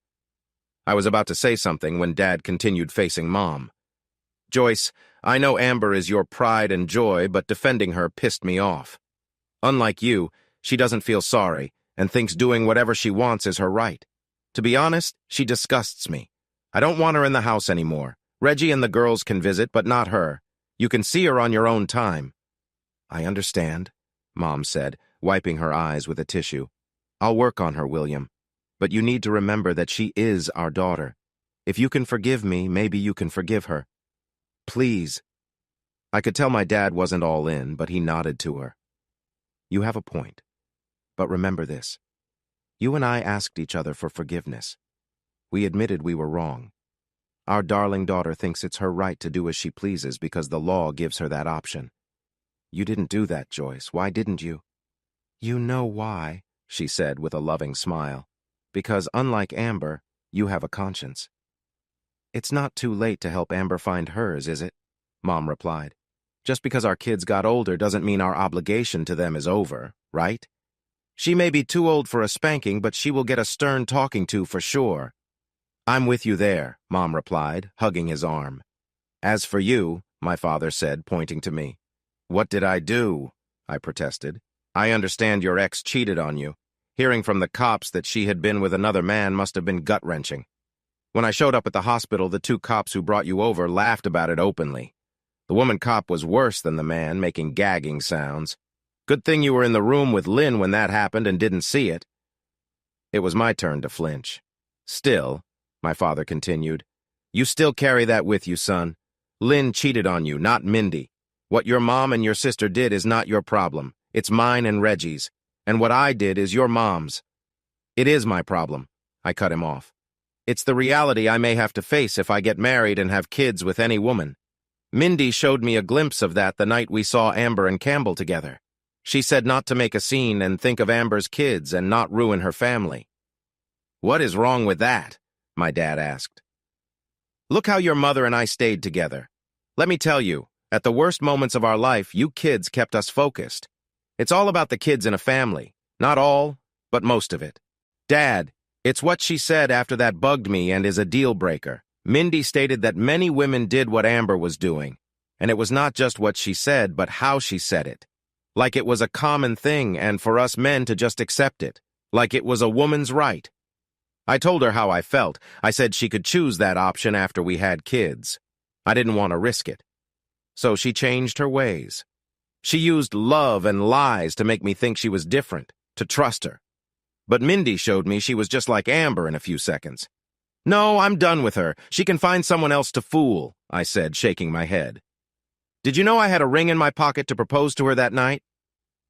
I was about to say something when Dad continued facing Mom. Joyce, I know Amber is your pride and joy, but defending her pissed me off. Unlike you, she doesn't feel sorry and thinks doing whatever she wants is her right. To be honest, she disgusts me. I don't want her in the house anymore. Reggie and the girls can visit, but not her. You can see her on your own time. I understand, Mom said, wiping her eyes with a tissue. I'll work on her, William. But you need to remember that she is our daughter. If you can forgive me, maybe you can forgive her. Please. I could tell my dad wasn't all in, but he nodded to her. You have a point. But remember this. You and I asked each other for forgiveness. We admitted we were wrong. Our darling daughter thinks it's her right to do as she pleases because the law gives her that option. You didn't do that, Joyce. Why didn't you? You know why, she said with a loving smile. Because unlike Amber, you have a conscience. It's not too late to help Amber find hers, is it? Mom replied. Just because our kids got older doesn't mean our obligation to them is over, right? She may be too old for a spanking, but she will get a stern talking to for sure. I'm with you there, Mom replied, hugging his arm. As for you, my father said, pointing to me. What did I do? I protested. I understand your ex cheated on you. Hearing from the cops that she had been with another man must have been gut-wrenching. When I showed up at the hospital, the two cops who brought you over laughed about it openly. The woman cop was worse than the man, making gagging sounds. Good thing you were in the room with Lynn when that happened and didn't see it. It was my turn to flinch. Still, my father continued, you still carry that with you, son. Lynn cheated on you, not Mindy. What your mom and your sister did is not your problem. It's mine and Reggie's. And what I did is your mom's. It is my problem. I cut him off. It's the reality I may have to face if I get married and have kids with any woman. Mindy showed me a glimpse of that the night we saw Amber and Campbell together. She said not to make a scene and think of Amber's kids and not ruin her family. What is wrong with that? My dad asked. Look how your mother and I stayed together. Let me tell you, at the worst moments of our life, you kids kept us focused. It's all about the kids in a family. Not all, but most of it. Dad, it's what she said after that bugged me and is a deal breaker. Mindy stated that many women did what Amber was doing, and it was not just what she said, but how she said it. Like it was a common thing and for us men to just accept it, like it was a woman's right. I told her how I felt. I said she could choose that option after we had kids. I didn't want to risk it. So she changed her ways. She used love and lies to make me think she was different, to trust her. But Mindy showed me she was just like Amber in a few seconds. No, I'm done with her. She can find someone else to fool, I said, shaking my head. Did you know I had a ring in my pocket to propose to her that night?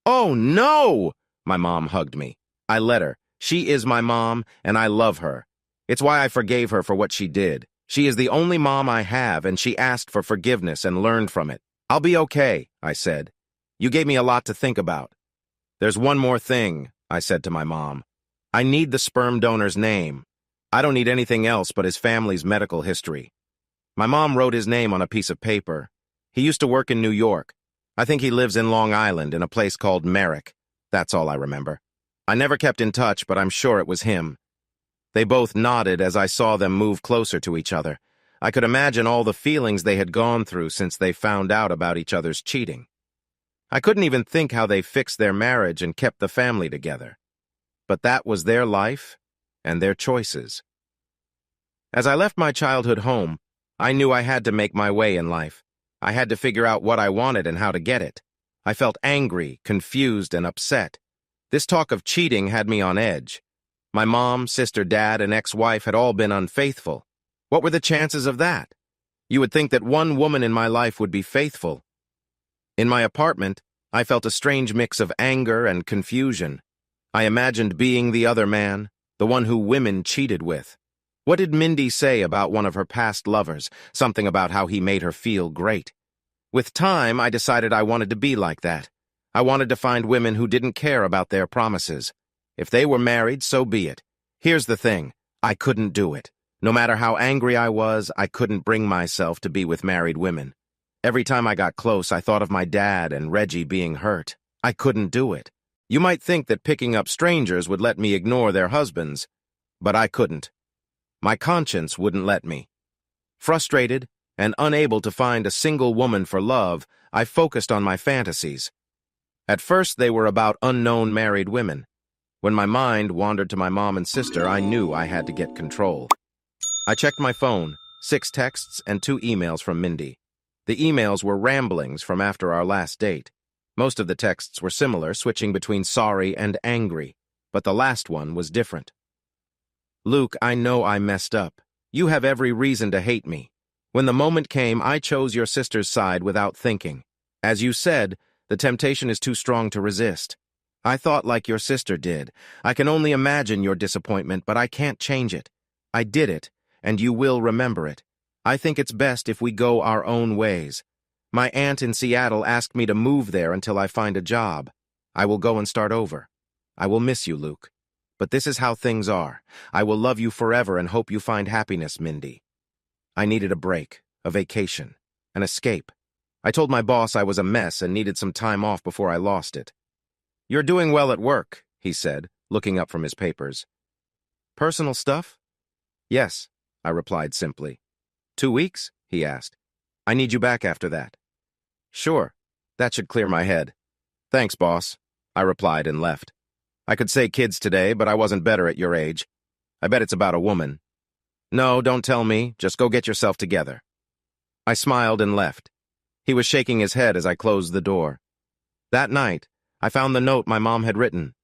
Oh, no! My mom hugged me. I let her. She is my mom, and I love her. It's why I forgave her for what she did. She is the only mom I have, and she asked for forgiveness and learned from it. I'll be okay, I said. You gave me a lot to think about. There's one more thing, I said to my mom. I need the sperm donor's name. I don't need anything else but his family's medical history. My mom wrote his name on a piece of paper. He used to work in New York. I think he lives in Long Island in a place called Merrick. That's all I remember. I never kept in touch, but I'm sure it was him. They both nodded as I saw them move closer to each other. I could imagine all the feelings they had gone through since they found out about each other's cheating. I couldn't even think how they fixed their marriage and kept the family together. But that was their life and their choices. As I left my childhood home, I knew I had to make my way in life. I had to figure out what I wanted and how to get it. I felt angry, confused, and upset. This talk of cheating had me on edge. My mom, sister, dad, and ex-wife had all been unfaithful. What were the chances of that? You would think that one woman in my life would be faithful. In my apartment, I felt a strange mix of anger and confusion. I imagined being the other man, the one who women cheated with. What did Mindy say about one of her past lovers? Something about how he made her feel great. With time, I decided I wanted to be like that. I wanted to find women who didn't care about their promises. If they were married, so be it. Here's the thing, I couldn't do it. No matter how angry I was, I couldn't bring myself to be with married women. Every time I got close, I thought of my dad and Reggie being hurt. I couldn't do it. You might think that picking up strangers would let me ignore their husbands, but I couldn't. My conscience wouldn't let me. Frustrated and unable to find a single woman for love, I focused on my fantasies. At first, they were about unknown married women. When my mind wandered to my mom and sister, I knew I had to get control. I checked my phone, 6 texts and 2 emails from Mindy. The emails were ramblings from after our last date. Most of the texts were similar, switching between sorry and angry, but the last one was different. Luke, I know I messed up. You have every reason to hate me. When the moment came, I chose your sister's side without thinking. As you said, the temptation is too strong to resist. I thought like your sister did. I can only imagine your disappointment, but I can't change it. I did it, and you will remember it. I think it's best if we go our own ways. My aunt in Seattle asked me to move there until I find a job. I will go and start over. I will miss you, Luke. But this is how things are. I will love you forever and hope you find happiness, Mindy. I needed a break, a vacation, an escape. I told my boss I was a mess and needed some time off before I lost it. You're doing well at work, he said, looking up from his papers. Personal stuff? Yes, I replied simply. 2 weeks? He asked. I need you back after that. Sure, that should clear my head. Thanks, boss, I replied and left. I could say kids today, but I wasn't better at your age. I bet it's about a woman. No, don't tell me, just go get yourself together. I smiled and left. He was shaking his head as I closed the door. That night, I found the note my mom had written.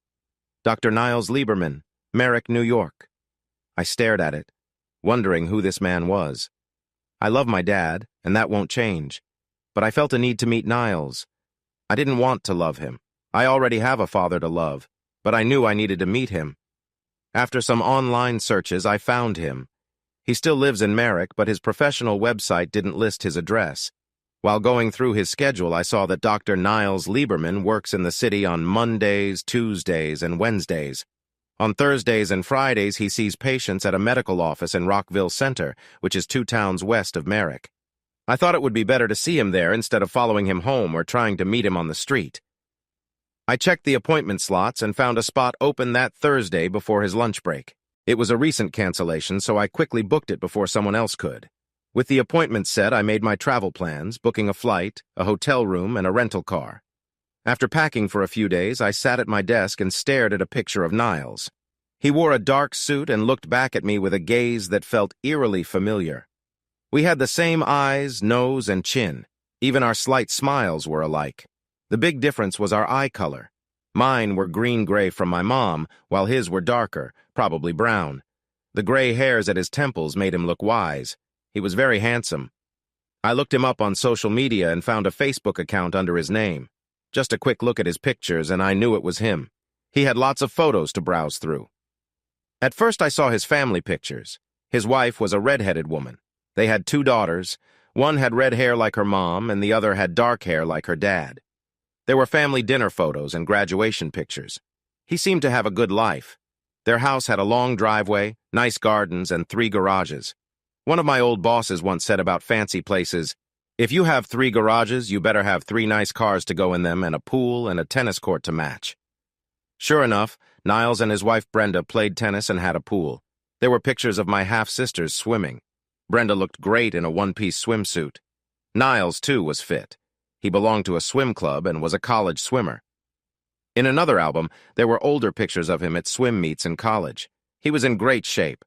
Dr. Niles Lieberman, Merrick, New York. I stared at it, wondering who this man was. I love my dad, and that won't change. But I felt a need to meet Niles. I didn't want to love him. I already have a father to love, but I knew I needed to meet him. After some online searches, I found him. He still lives in Merrick, but his professional website didn't list his address. While going through his schedule, I saw that Dr. Niles Lieberman works in the city on Mondays, Tuesdays, and Wednesdays. On Thursdays and Fridays, he sees patients at a medical office in Rockville Center, which is 2 towns west of Merrick. I thought it would be better to see him there instead of following him home or trying to meet him on the street. I checked the appointment slots and found a spot open that Thursday before his lunch break. It was a recent cancellation, so I quickly booked it before someone else could. With the appointment set, I made my travel plans, booking a flight, a hotel room, and a rental car. After packing for a few days, I sat at my desk and stared at a picture of Niles. He wore a dark suit and looked back at me with a gaze that felt eerily familiar. We had the same eyes, nose, and chin. Even our slight smiles were alike. The big difference was our eye color. Mine were green-gray from my mom, while his were darker, probably brown. The gray hairs at his temples made him look wise. He was very handsome. I looked him up on social media and found a Facebook account under his name. Just a quick look at his pictures and I knew it was him. He had lots of photos to browse through. At first I saw his family pictures. His wife was a red-headed woman. They had 2 daughters. One had red hair like her mom and the other had dark hair like her dad. There were family dinner photos and graduation pictures. He seemed to have a good life. Their house had a long driveway, nice gardens, and 3 garages. One of my old bosses once said about fancy places, "If you have 3 garages, you better have 3 nice cars to go in them and a pool and a tennis court to match." Sure enough, Niles and his wife Brenda played tennis and had a pool. There were pictures of my half-sisters swimming. Brenda looked great in a one-piece swimsuit. Niles, too, was fit. He belonged to a swim club and was a college swimmer. In another album, there were older pictures of him at swim meets in college. He was in great shape.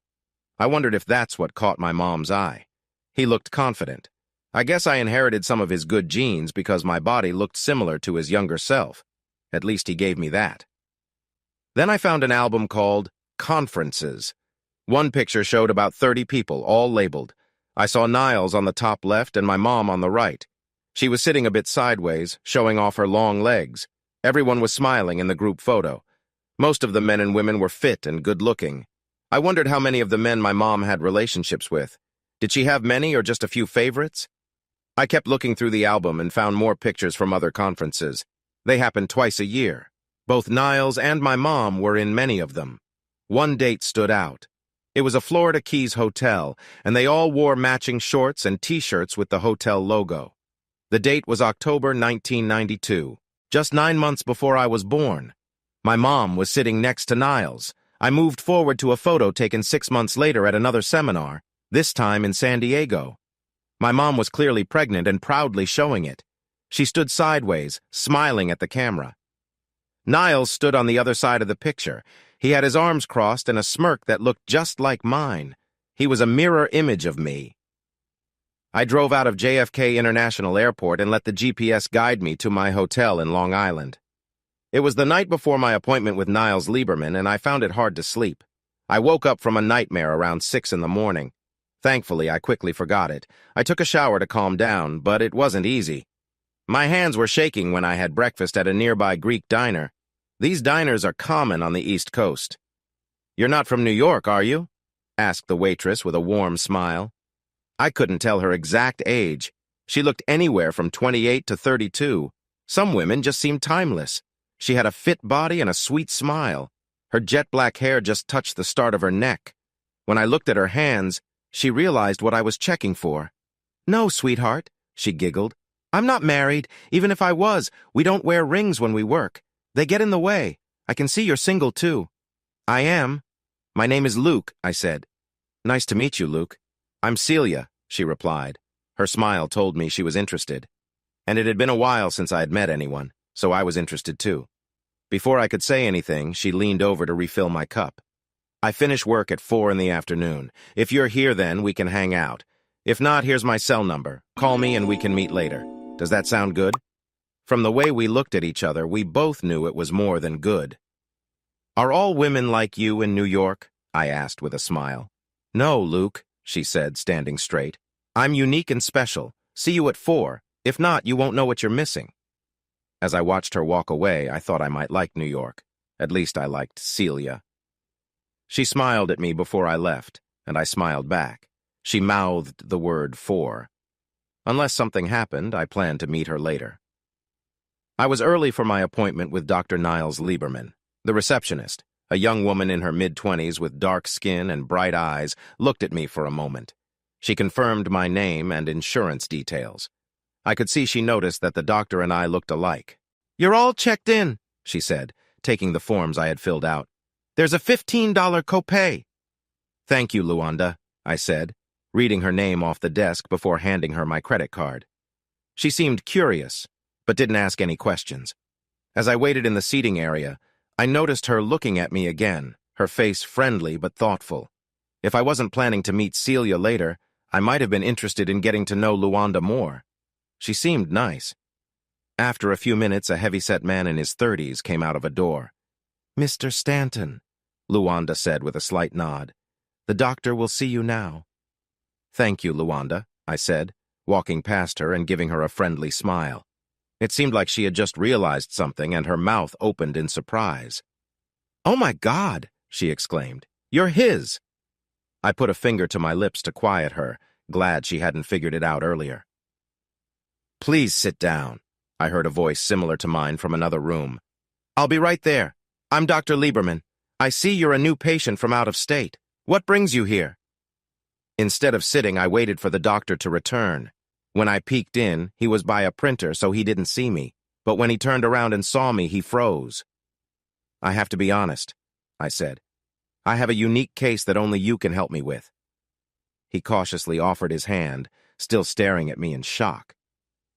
I wondered if that's what caught my mom's eye. He looked confident. I guess I inherited some of his good genes because my body looked similar to his younger self. At least he gave me that. Then I found an album called Conferences. One picture showed about 30 people, all labeled. I saw Niles on the top left and my mom on the right. She was sitting a bit sideways, showing off her long legs. Everyone was smiling in the group photo. Most of the men and women were fit and good-looking. I wondered how many of the men my mom had relationships with. Did she have many or just a few favorites? I kept looking through the album and found more pictures from other conferences. They happened twice a year. Both Niles and my mom were in many of them. One date stood out. It was a Florida Keys hotel, and they all wore matching shorts and T-shirts with the hotel logo. The date was October 1992, just 9 months before I was born. My mom was sitting next to Niles. I moved forward to a photo taken 6 months later at another seminar, this time in San Diego. My mom was clearly pregnant and proudly showing it. She stood sideways, smiling at the camera. Niles stood on the other side of the picture. He had his arms crossed and a smirk that looked just like mine. He was a mirror image of me. I drove out of JFK International Airport and let the GPS guide me to my hotel in Long Island. It was the night before my appointment with Niles Lieberman, and I found it hard to sleep. I woke up from a nightmare around 6 in the morning. Thankfully, I quickly forgot it. I took a shower to calm down, but it wasn't easy. My hands were shaking when I had breakfast at a nearby Greek diner. These diners are common on the East Coast. "You're not from New York, are you?" asked the waitress with a warm smile. I couldn't tell her exact age. She looked anywhere from 28 to 32. Some women just seemed timeless. She had a fit body and a sweet smile. Her jet black hair just touched the start of her neck. When I looked at her hands, she realized what I was checking for. "No, sweetheart," she giggled. "I'm not married. Even if I was, we don't wear rings when we work. They get in the way. I can see you're single, too." "I am. My name is Luke," I said. "Nice to meet you, Luke." "I'm Celia," she replied. Her smile told me she was interested. And it had been a while since I had met anyone, so I was interested, too. Before I could say anything, she leaned over to refill my cup. "I finish work at 4 in the afternoon. If you're here then, we can hang out. If not, here's my cell number. Call me and we can meet later. Does that sound good?" From the way we looked at each other, we both knew it was more than good. "Are all women like you in New York?" I asked with a smile. "No, Luke," she said, standing straight. "I'm unique and special. See you at 4. If not, you won't know what you're missing." As I watched her walk away, I thought I might like New York. At least I liked Celia. She smiled at me before I left, and I smiled back. She mouthed the word 4. Unless something happened, I planned to meet her later. I was early for my appointment with Dr. Niles Lieberman. The receptionist, a young woman in her mid-20s with dark skin and bright eyes, looked at me for a moment. She confirmed my name and insurance details. I could see she noticed that the doctor and I looked alike. "You're all checked in," she said, taking the forms I had filled out. "There's a $15 copay." "Thank you, Luanda," I said, reading her name off the desk before handing her my credit card. She seemed curious, but didn't ask any questions. As I waited in the seating area, I noticed her looking at me again, her face friendly but thoughtful. If I wasn't planning to meet Celia later, I might have been interested in getting to know Luanda more. She seemed nice. After a few minutes, a heavy-set man in his 30s came out of a door. "Mr. Stanton," Luanda said with a slight nod. "The doctor will see you now." "Thank you, Luanda," I said, walking past her and giving her a friendly smile. It seemed like she had just realized something and her mouth opened in surprise. "Oh my God," she exclaimed. "You're his." I put a finger to my lips to quiet her, glad she hadn't figured it out earlier. "Please sit down," I heard a voice similar to mine from another room. "I'll be right there. I'm Dr. Lieberman. I see you're a new patient from out of state. What brings you here?" Instead of sitting, I waited for the doctor to return. When I peeked in, he was by a printer, so he didn't see me, but when he turned around and saw me, he froze. I have to be honest, I said. I have a unique case that only you can help me with. He cautiously offered his hand, still staring at me in shock.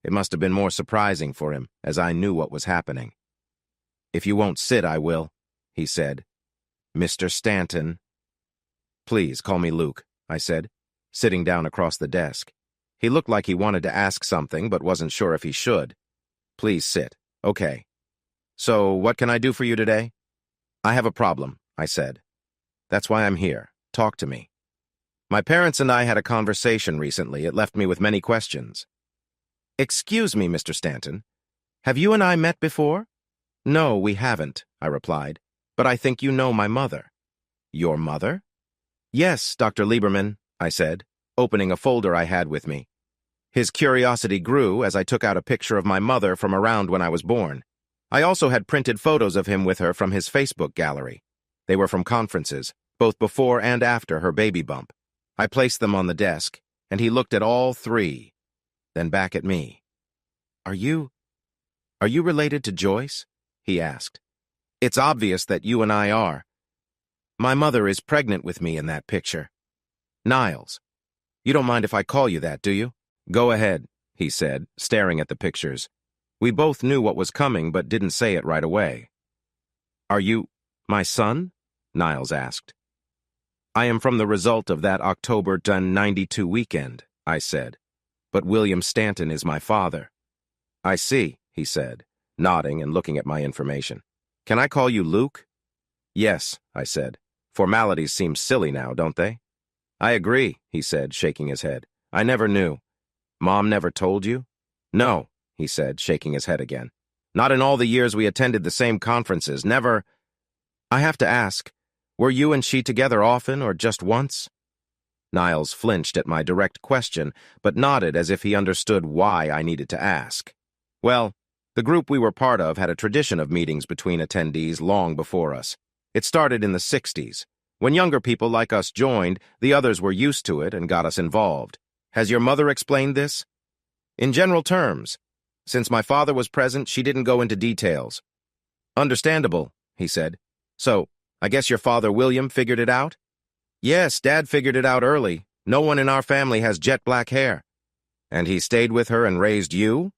It must have been more surprising for him, as I knew what was happening. If you won't sit, I will, he said. Mr. Stanton. Please call me Luke, I said, sitting down across the desk. He looked like he wanted to ask something, but wasn't sure if he should. Please sit. Okay. So, what can I do for you today? I have a problem, I said. That's why I'm here. Talk to me. My parents and I had a conversation recently. It left me with many questions. Excuse me, Mr. Stanton. Have you and I met before? No, we haven't, I replied. But I think you know my mother. Your mother? Yes, Dr. Lieberman, I said, opening a folder I had with me. His curiosity grew as I took out a picture of my mother from around when I was born. I also had printed photos of him with her from his Facebook gallery. They were from conferences, both before and after her baby bump. I placed them on the desk, and he looked at all three, then back at me. Are you related to Joyce? He asked. It's obvious that you and I are. My mother is pregnant with me in that picture. Niles. You don't mind if I call you that, do you? Go ahead, he said, staring at the pictures. We both knew what was coming, but didn't say it right away. Are you my son? Niles asked. I am from the result of that October 92 weekend, I said. But William Stanton is my father. I see, he said, nodding and looking at my information. Can I call you Luke? Yes, I said. Formalities seem silly now, don't they? I agree, he said, shaking his head. I never knew. Mom never told you? No, he said, shaking his head again. Not in all the years we attended the same conferences, never. I have to ask, were you and she together often or just once? Niles flinched at my direct question, but nodded as if he understood why I needed to ask. Well, the group we were part of had a tradition of meetings between attendees long before us. It started in the 60s. When younger people like us joined, the others were used to it and got us involved. Has your mother explained this? In general terms. Since my father was present, she didn't go into details. Understandable, he said. So, I guess your father William figured it out? Yes, Dad figured it out early. No one in our family has jet black hair. And he stayed with her and raised you?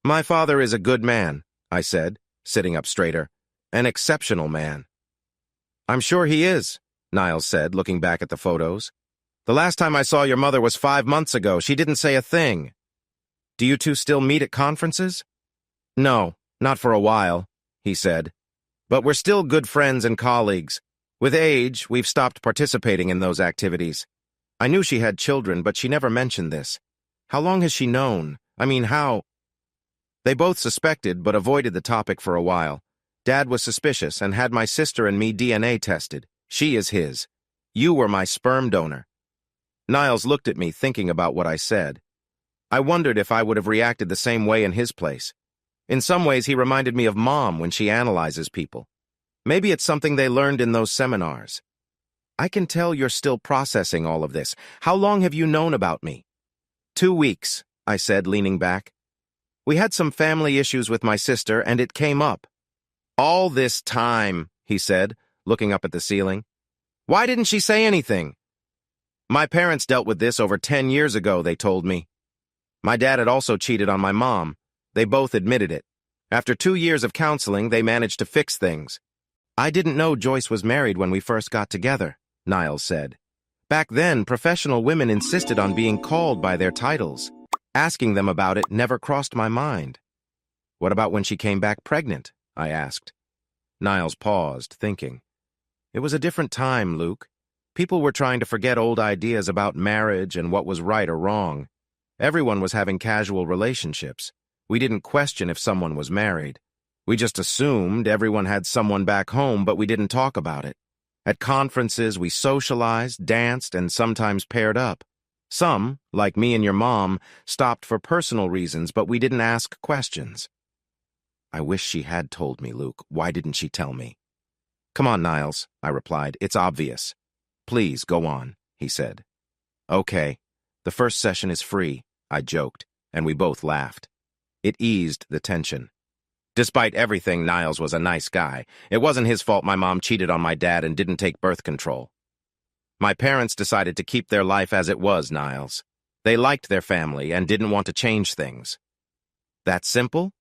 My father is a good man, I said, sitting up straighter. An exceptional man. I'm sure he is, Niles said, looking back at the photos. The last time I saw your mother was 5 months ago. She didn't say a thing. Do you two still meet at conferences? No, not for a while, he said. But we're still good friends and colleagues. With age, we've stopped participating in those activities. I knew she had children, but she never mentioned this. How long has she known? I mean, how? They both suspected, but avoided the topic for a while. Dad was suspicious and had my sister and me DNA tested. She is his. You were my sperm donor. Niles looked at me, thinking about what I said. I wondered if I would have reacted the same way in his place. In some ways, he reminded me of Mom when she analyzes people. Maybe it's something they learned in those seminars. I can tell you're still processing all of this. How long have you known about me? 2 weeks, I said, leaning back. We had some family issues with my sister, and it came up. All this time, he said, looking up at the ceiling. Why didn't she say anything? My parents dealt with this over 10 years ago, they told me. My dad had also cheated on my mom. They both admitted it. After 2 years of counseling, they managed to fix things. I didn't know Joyce was married when we first got together, Niles said. Back then, professional women insisted on being called by their titles. Asking them about it never crossed my mind. What about when she came back pregnant? I asked. Niles paused, thinking. It was a different time, Luke. People were trying to forget old ideas about marriage and what was right or wrong. Everyone was having casual relationships. We didn't question if someone was married. We just assumed everyone had someone back home, but we didn't talk about it. At conferences, we socialized, danced, and sometimes paired up. Some, like me and your mom, stopped for personal reasons, but we didn't ask questions. I wish she had told me, Luke. Why didn't she tell me? Come on, Niles, I replied. It's obvious. Please, go on, he said. Okay. The first session is free, I joked, and we both laughed. It eased the tension. Despite everything, Niles was a nice guy. It wasn't his fault my mom cheated on my dad and didn't take birth control. My parents decided to keep their life as it was, Niles. They liked their family and didn't want to change things. That simple?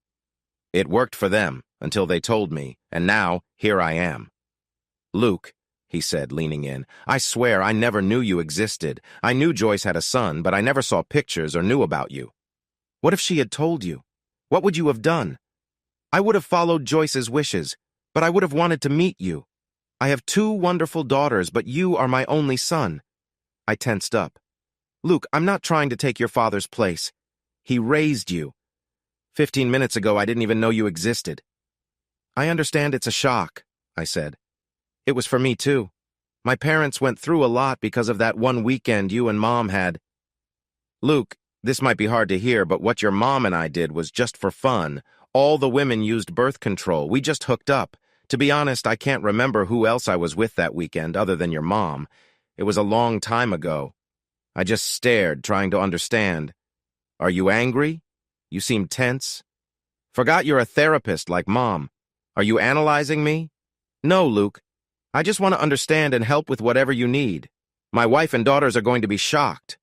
It worked for them until they told me, and now here I am. Luke, he said, leaning in, I swear I never knew you existed. I knew Joyce had a son, but I never saw pictures or knew about you. What if she had told you? What would you have done? I would have followed Joyce's wishes, but I would have wanted to meet you. I have 2 wonderful daughters, but you are my only son. I tensed up. Luke, I'm not trying to take your father's place. He raised you. 15 minutes ago, I didn't even know you existed. I understand it's a shock, I said. It was for me, too. My parents went through a lot because of that one weekend you and Mom had. Luke, this might be hard to hear, but what your mom and I did was just for fun. All the women used birth control. We just hooked up. To be honest, I can't remember who else I was with that weekend other than your mom. It was a long time ago. I just stared, trying to understand. Are you angry? You seem tense. Forgot you're a therapist like Mom. Are you analyzing me? No, Luke. I just want to understand and help with whatever you need. My wife and daughters are going to be shocked.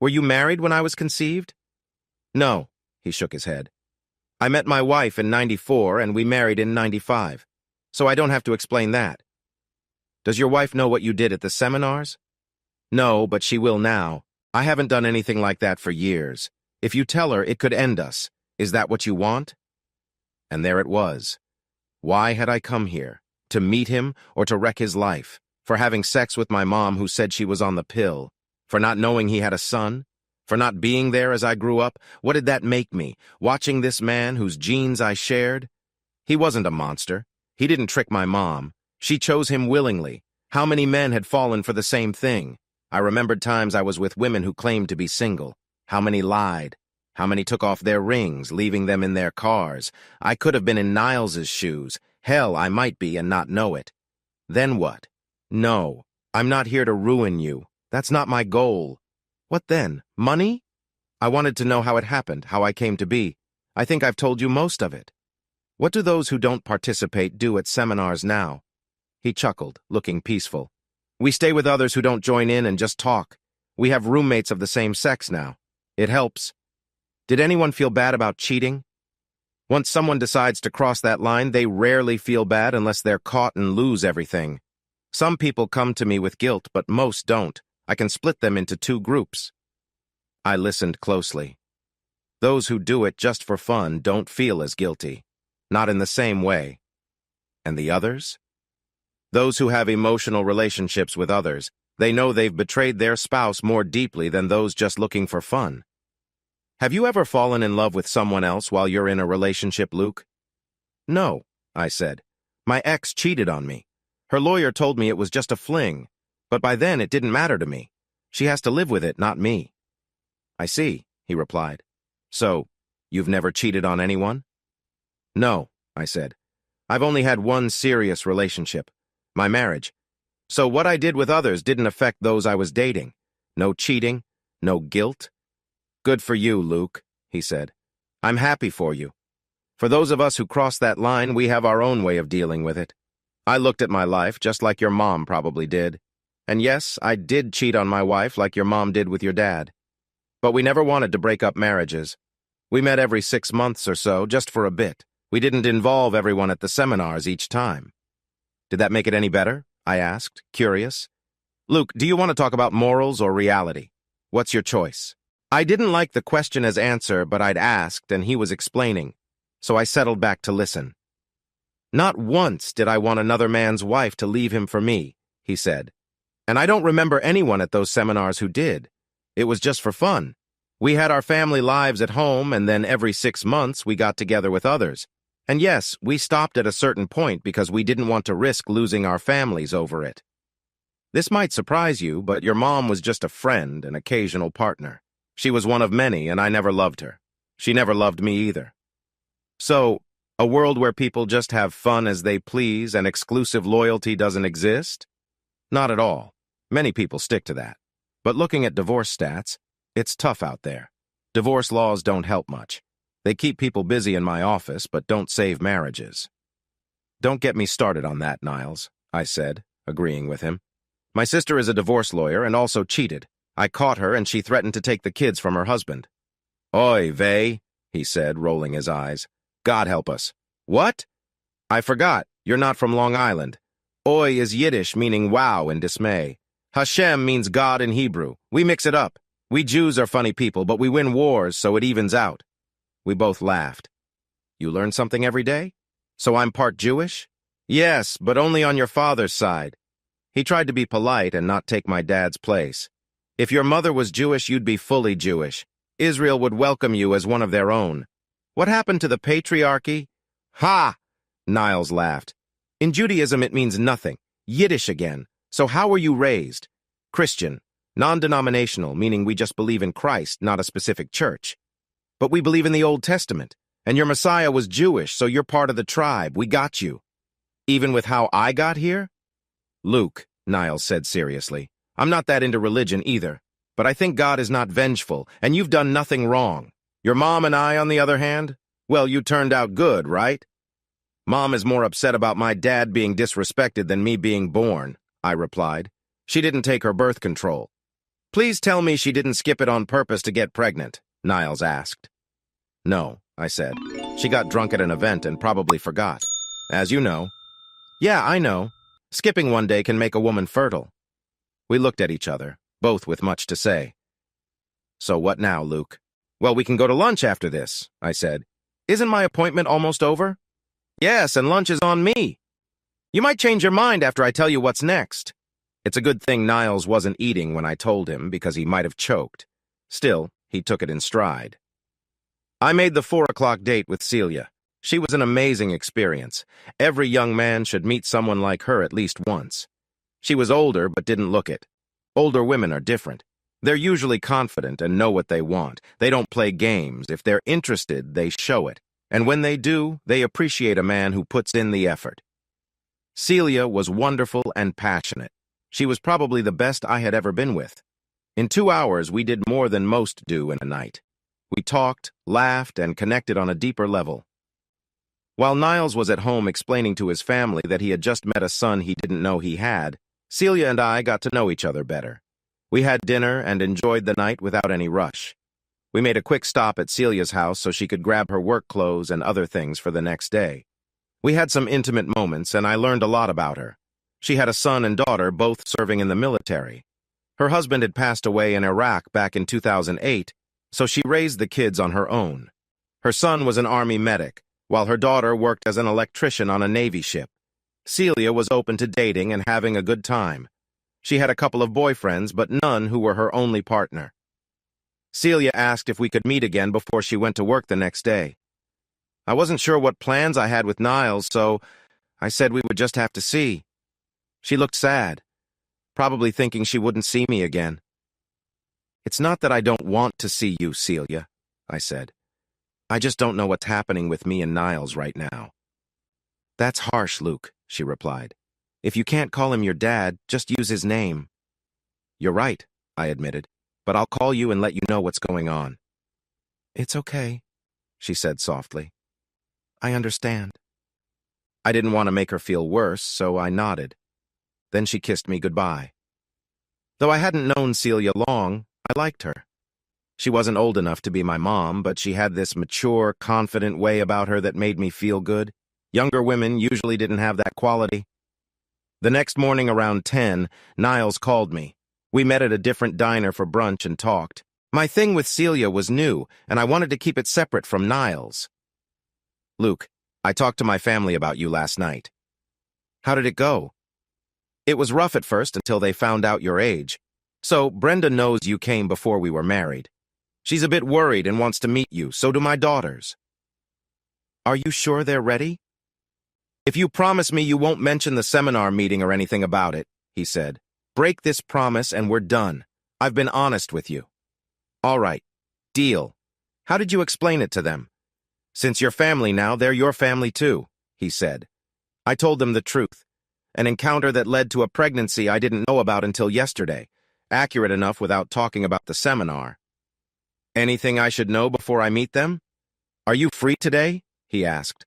Were you married when I was conceived? No, he shook his head. I met my wife in '94 and we married in '95, so I don't have to explain that. Does your wife know what you did at the seminars? No, but she will now. I haven't done anything like that for years. If you tell her, it could end us. Is that what you want? And there it was. Why had I come here? To meet him or to wreck his life? For having sex with my mom who said she was on the pill? For not knowing he had a son? For not being there as I grew up? What did that make me? Watching this man whose genes I shared? He wasn't a monster. He didn't trick my mom. She chose him willingly. How many men had fallen for the same thing? I remembered times I was with women who claimed to be single. How many lied? How many took off their rings, leaving them in their cars? I could have been in Niles's shoes. Hell, I might be and not know it. Then what? No, I'm not here to ruin you. That's not my goal. What then? Money? I wanted to know how it happened, how I came to be. I think I've told you most of it. What do those who don't participate do at seminars now? He chuckled, looking peaceful. We stay with others who don't join in and just talk. We have roommates of the same sex now. It helps. Did anyone feel bad about cheating? Once someone decides to cross that line, they rarely feel bad unless they're caught and lose everything. Some people come to me with guilt, but most don't. I can split them into 2 groups. I listened closely. Those who do it just for fun don't feel as guilty. Not in the same way. And the others? Those who have emotional relationships with others, they know they've betrayed their spouse more deeply than those just looking for fun. Have you ever fallen in love with someone else while you're in a relationship, Luke? No, I said. My ex cheated on me. Her lawyer told me it was just a fling, but by then it didn't matter to me. She has to live with it, not me. I see, he replied. So, you've never cheated on anyone? No, I said. I've only had one serious relationship, my marriage. So what I did with others didn't affect those I was dating. No cheating, no guilt. Good for you, Luke, he said. I'm happy for you. For those of us who cross that line, we have our own way of dealing with it. I looked at my life just like your mom probably did. And yes, I did cheat on my wife like your mom did with your dad. But we never wanted to break up marriages. We met every 6 months or so, just for a bit. We didn't involve everyone at the seminars each time. Did that make it any better? I asked, curious. Luke, do you want to talk about morals or reality? What's your choice? I didn't like the question as answer, but I'd asked, and he was explaining, so I settled back to listen. Not once did I want another man's wife to leave him for me, he said. And I don't remember anyone at those seminars who did. It was just for fun. We had our family lives at home, and then every 6 months we got together with others. And yes, we stopped at a certain point because we didn't want to risk losing our families over it. This might surprise you, but your mom was just a friend, an occasional partner. She was one of many, and I never loved her. She never loved me either. So, a world where people just have fun as they please and exclusive loyalty doesn't exist? Not at all. Many people stick to that. But looking at divorce stats, it's tough out there. Divorce laws don't help much. They keep people busy in my office, but don't save marriages. Don't get me started on that, Niles, I said, agreeing with him. My sister is a divorce lawyer and also cheated. I caught her and she threatened to take the kids from her husband. Oy vey, he said, rolling his eyes. God help us. What? I forgot. You're not from Long Island. Oy is Yiddish, meaning wow in dismay. Hashem means God in Hebrew. We mix it up. We Jews are funny people, but we win wars, so it evens out. We both laughed. You learn something every day? So I'm part Jewish? Yes, but only on your father's side. He tried to be polite and not take my dad's place. If your mother was Jewish, you'd be fully Jewish. Israel would welcome you as one of their own. What happened to the patriarchy? Ha! Niles laughed. In Judaism, it means nothing. Yiddish again. So how were you raised? Christian. Non-denominational, meaning we just believe in Christ, not a specific church. But we believe in the Old Testament. And your Messiah was Jewish, so you're part of the tribe. We got you. Even with how I got here? Luke, Niles said seriously, I'm not that into religion either. But I think God is not vengeful, and you've done nothing wrong. Your mom and I, on the other hand? Well, you turned out good, right? Mom is more upset about my dad being disrespected than me being born, I replied. She didn't take her birth control. Please tell me she didn't skip it on purpose to get pregnant, Niles asked. No, I said. She got drunk at an event and probably forgot. As you know. Yeah, I know. Skipping one day can make a woman fertile. We looked at each other, both with much to say. So what now, Luke? Well, we can go to lunch after this, I said. Isn't my appointment almost over? Yes, and lunch is on me. You might change your mind after I tell you what's next. It's a good thing Niles wasn't eating when I told him because he might have choked. Still, he took it in stride. I made the 4 o'clock date with Celia. She was an amazing experience. Every young man should meet someone like her at least once. She was older but didn't look it. Older women are different. They're usually confident and know what they want. They don't play games. If they're interested, they show it. And when they do, they appreciate a man who puts in the effort. Celia was wonderful and passionate. She was probably the best I had ever been with. In 2 hours, we did more than most do in a night. We talked, laughed, and connected on a deeper level. While Niles was at home explaining to his family that he had just met a son he didn't know he had, Celia and I got to know each other better. We had dinner and enjoyed the night without any rush. We made a quick stop at Celia's house so she could grab her work clothes and other things for the next day. We had some intimate moments, and I learned a lot about her. She had a son and daughter, both serving in the military. Her husband had passed away in Iraq back in 2008, so she raised the kids on her own. Her son was an Army medic, while her daughter worked as an electrician on a Navy ship. Celia was open to dating and having a good time. She had a couple of boyfriends, but none who were her only partner. Celia asked if we could meet again before she went to work the next day. I wasn't sure what plans I had with Niles, so I said we would just have to see. She looked sad, probably thinking she wouldn't see me again. It's not that I don't want to see you, Celia, I said. I just don't know what's happening with me and Niles right now. That's harsh, Luke, she replied. If you can't call him your dad, just use his name. You're right, I admitted, but I'll call you and let you know what's going on. It's okay, she said softly. I understand. I didn't want to make her feel worse, so I nodded. Then she kissed me goodbye. Though I hadn't known Celia long, I liked her. She wasn't old enough to be my mom, but she had this mature, confident way about her that made me feel good. Younger women usually didn't have that quality. The next morning around 10, Niles called me. We met at a different diner for brunch and talked. My thing with Celia was new, and I wanted to keep it separate from Niles. Luke, I talked to my family about you last night. How did it go? It was rough at first until they found out your age. So, Brenda knows you came before we were married. She's a bit worried and wants to meet you, so do my daughters. Are you sure they're ready? If you promise me you won't mention the seminar meeting or anything about it, he said. Break this promise and we're done. I've been honest with you. All right. Deal. How did you explain it to them? Since you're family now, they're your family too, he said. I told them the truth. An encounter that led to a pregnancy I didn't know about until yesterday. Accurate enough without talking about the seminar. Anything I should know before I meet them? Are you free today? He asked.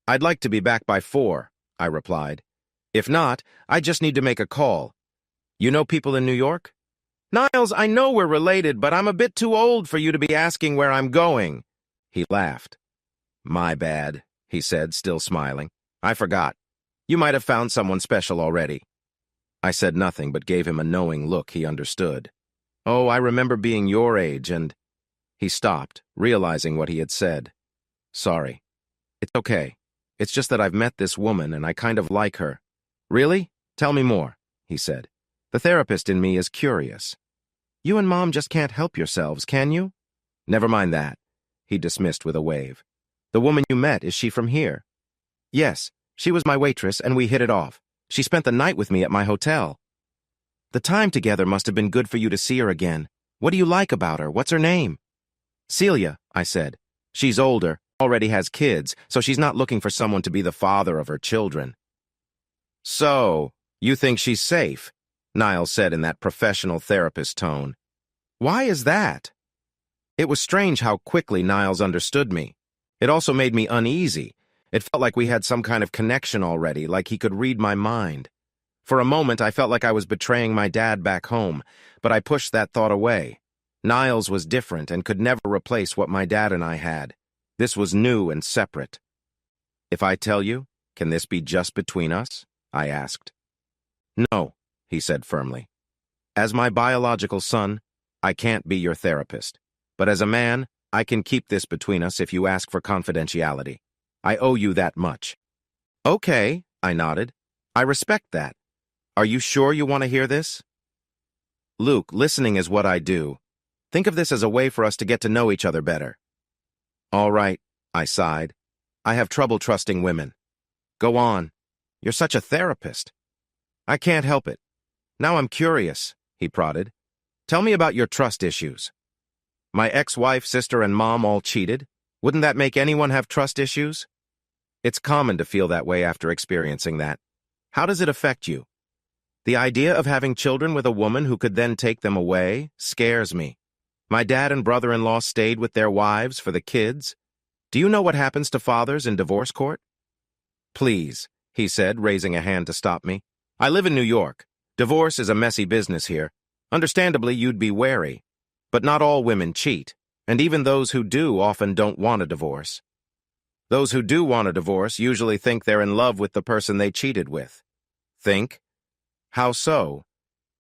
I'd like to be back by 4, I replied. If not, I just need to make a call. You know people in New York? Niles, I know we're related, but I'm a bit too old for you to be asking where I'm going. He laughed. My bad, he said, still smiling. I forgot. You might have found someone special already. I said nothing but gave him a knowing look he understood. Oh, I remember being your age and... He stopped, realizing what he had said. Sorry. It's okay. It's just that I've met this woman and I kind of like her. Really? Tell me more, he said. The therapist in me is curious. You and Mom just can't help yourselves, can you? Never mind that, he dismissed with a wave. The woman you met, is she from here? Yes, she was my waitress and we hit it off. She spent the night with me at my hotel. The time together must have been good for you to see her again. What do you like about her? What's her name? Celia, I said. She's older, already has kids, so she's not looking for someone to be the father of her children. So, you think she's safe? Niles said in that professional therapist tone. Why is that? It was strange how quickly Niles understood me. It also made me uneasy. It felt like we had some kind of connection already, like he could read my mind. For a moment, I felt like I was betraying my dad back home, but I pushed that thought away. Niles was different and could never replace what my dad and I had. This was new and separate. If I tell you, can this be just between us? I asked. No, he said firmly. As my biological son, I can't be your therapist. But as a man, I can keep this between us if you ask for confidentiality. I owe you that much. Okay, I nodded. I respect that. Are you sure you want to hear this? Luke, listening is what I do. Think of this as a way for us to get to know each other better. All right, I sighed. I have trouble trusting women. Go on. You're such a therapist. I can't help it. Now I'm curious, he prodded. Tell me about your trust issues. My ex-wife, sister, and mom all cheated. Wouldn't that make anyone have trust issues? It's common to feel that way after experiencing that. How does it affect you? The idea of having children with a woman who could then take them away scares me. My dad and brother-in-law stayed with their wives for the kids. Do you know what happens to fathers in divorce court? Please, he said, raising a hand to stop me. I live in New York. Divorce is a messy business here. Understandably, you'd be wary. But not all women cheat, and even those who do often don't want a divorce. Those who do want a divorce usually think they're in love with the person they cheated with. Think? How so?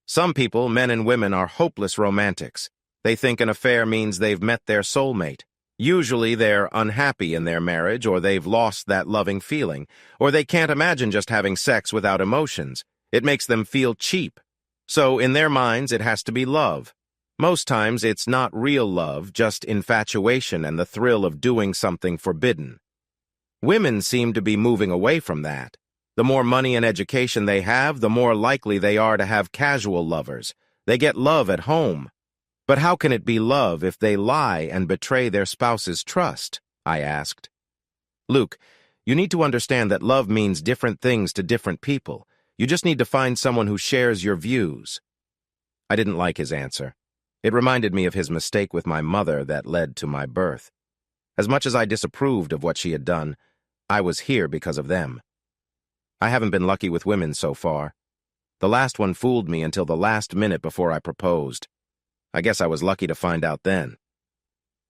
Some people, men and women, are hopeless romantics. They think an affair means they've met their soulmate. Usually they're unhappy in their marriage, or they've lost that loving feeling, or they can't imagine just having sex without emotions. It makes them feel cheap. So in their minds, it has to be love. Most times it's not real love, just infatuation and the thrill of doing something forbidden. Women seem to be moving away from that. The more money and education they have, the more likely they are to have casual lovers. They get love at home. But how can it be love if they lie and betray their spouse's trust? I asked. Luke, you need to understand that love means different things to different people. You just need to find someone who shares your views. I didn't like his answer. It reminded me of his mistake with my mother that led to my birth. As much as I disapproved of what she had done, I was here because of them. I haven't been lucky with women so far. The last one fooled me until the last minute before I proposed. I guess I was lucky to find out then.